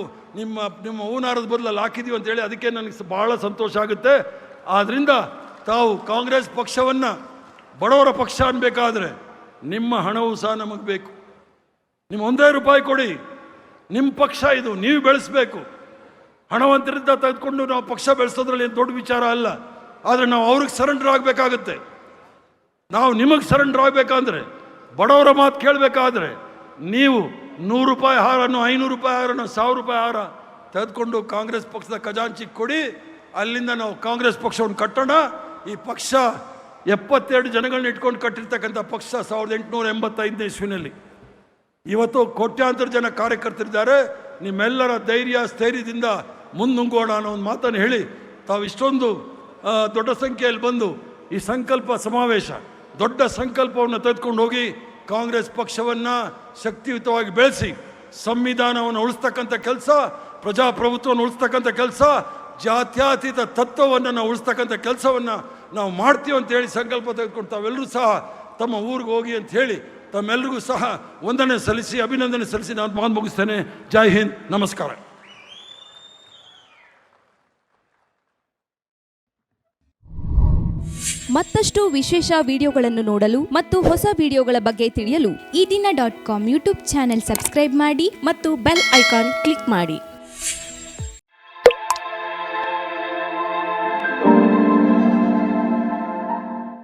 ನಿಮ್ಮ ಹೂನಾರದ ಬದಲಲ್ಲಿ ಹಾಕಿದ್ದೀವಿ ಅಂತೇಳಿ. ಅದಕ್ಕೆ ನನಗೆ ಭಾಳ ಸಂತೋಷ ಆಗುತ್ತೆ. ಆದ್ದರಿಂದ ತಾವು ಕಾಂಗ್ರೆಸ್ ಪಕ್ಷವನ್ನು ಬಡವರ ಪಕ್ಷ ಅನ್ಬೇಕಾದ್ರೆ ನಿಮ್ಮ ಹಣವೂ ಸಹ ನಮಗೆ ಬೇಕು. ನಿಮ್ಮ ₹1 ಕೊಡಿ, ನಿಮ್ಮ ಪಕ್ಷ ಇದು, ನೀವು ಬೆಳೆಸಬೇಕು. ಹಣವಂತರಿಂದ ತೆಗೆದುಕೊಂಡು ನಾವು ಪಕ್ಷ ಬೆಳೆಸೋದ್ರಲ್ಲಿ ಏನು ದೊಡ್ಡ ವಿಚಾರ ಅಲ್ಲ. ಆದರೆ ನಾವು ಅವ್ರಿಗೆ ಸರೆಂಡರ್ ಆಗಬೇಕಾಗುತ್ತೆ. ನಾವು ನಿಮಗೆ ಸರೆಂಡರ್ ಆಗಬೇಕಂದ್ರೆ, ಬಡವರ ಮಾತು ಕೇಳಬೇಕಾದ್ರೆ ನೀವು ₹100 ಹಾರನ್ನು, ₹500 ಹಾರನ್ನು, ₹1000 ಹಾರ ತೆಗೆದುಕೊಂಡು ಕಾಂಗ್ರೆಸ್ ಪಕ್ಷದ ಖಜಾಂಚಿಗೆ ಕೊಡಿ. ಅಲ್ಲಿಂದ ನಾವು ಕಾಂಗ್ರೆಸ್ ಪಕ್ಷವನ್ನು ಕಟ್ಟೋಣ. ಈ ಪಕ್ಷ 72 ಜನಗಳನ್ನ ಇಟ್ಕೊಂಡು ಕಟ್ಟಿರ್ತಕ್ಕಂಥ ಪಕ್ಷ 1885ನೇ ಇಸ್ವಿನಲ್ಲಿ. ಇವತ್ತು ಕೋಟ್ಯಾಂತರ ಜನ ಕಾರ್ಯಕರ್ತರಿದ್ದಾರೆ. ನಿಮ್ಮೆಲ್ಲರ ಧೈರ್ಯ ಸ್ಥೈರ್ಯದಿಂದ ಮುನ್ನುಗ್ಗೋಣ ಅನ್ನೋ ಒಂದು ಮಾತನ್ನು ಹೇಳಿ, ತಾವು ಇಷ್ಟೊಂದು ದೊಡ್ಡ ಸಂಖ್ಯೆಯಲ್ಲಿ ಬಂದು ಈ ಸಂಕಲ್ಪ ಸಮಾವೇಶ, ದೊಡ್ಡ ಸಂಕಲ್ಪವನ್ನು ತೆಗೆದುಕೊಂಡು ಹೋಗಿ ಕಾಂಗ್ರೆಸ್ ಪಕ್ಷವನ್ನು ಶಕ್ತಿಯುತವಾಗಿ ಬೆಳೆಸಿ ಸಂವಿಧಾನವನ್ನು ಉಳಿಸ್ತಕ್ಕಂಥ ಕೆಲಸ, ಪ್ರಜಾಪ್ರಭುತ್ವವನ್ನು ಉಳಿಸ್ತಕ್ಕಂಥ ಕೆಲಸ, ಜಾತ್ಯತೀತ ತತ್ವವನ್ನು ನಾವು ಉಳಿಸ್ತಕ್ಕಂಥ ಕೆಲಸವನ್ನು ನಾವು ಮಾಡ್ತೀವಿ ಅಂತೇಳಿ ಸಂಕಲ್ಪ ತೆಗೆದುಕೊಂಡು ತಾವೆಲ್ಲರೂ ಸಹ ತಮ್ಮ ಊರಿಗೆ ಹೋಗಿ ಅಂತ ಹೇಳಿ ತಮ್ಮೆಲ್ಲರಿಗೂ ಸಹ ವಂದನೆ ಸಲ್ಲಿಸಿ, ಅಭಿನಂದನೆ ಸಲ್ಲಿಸಿ ನಾನು ಮಾತು ಮುಗಿಸ್ತೇನೆ. ಜೈ ಹಿಂದ್, ನಮಸ್ಕಾರ. ಮತ್ತಷ್ಟು ವಿಶೇಷ ವಿಡಿಯೋಗಳನ್ನು ನೋಡಲು ಮತ್ತು ಹೊಸ ವಿಡಿಯೋಗಳ ಬಗ್ಗೆ ತಿಳಿಯಲು ಈ ದಿನ .com ಯೂಟ್ಯೂಬ್ ಚಾನೆಲ್ ಸಬ್ಸ್ಕ್ರೈಬ್ ಮಾಡಿ ಮತ್ತು ಬೆಲ್ ಐಕಾನ್ ಕ್ಲಿಕ್ ಮಾಡಿ.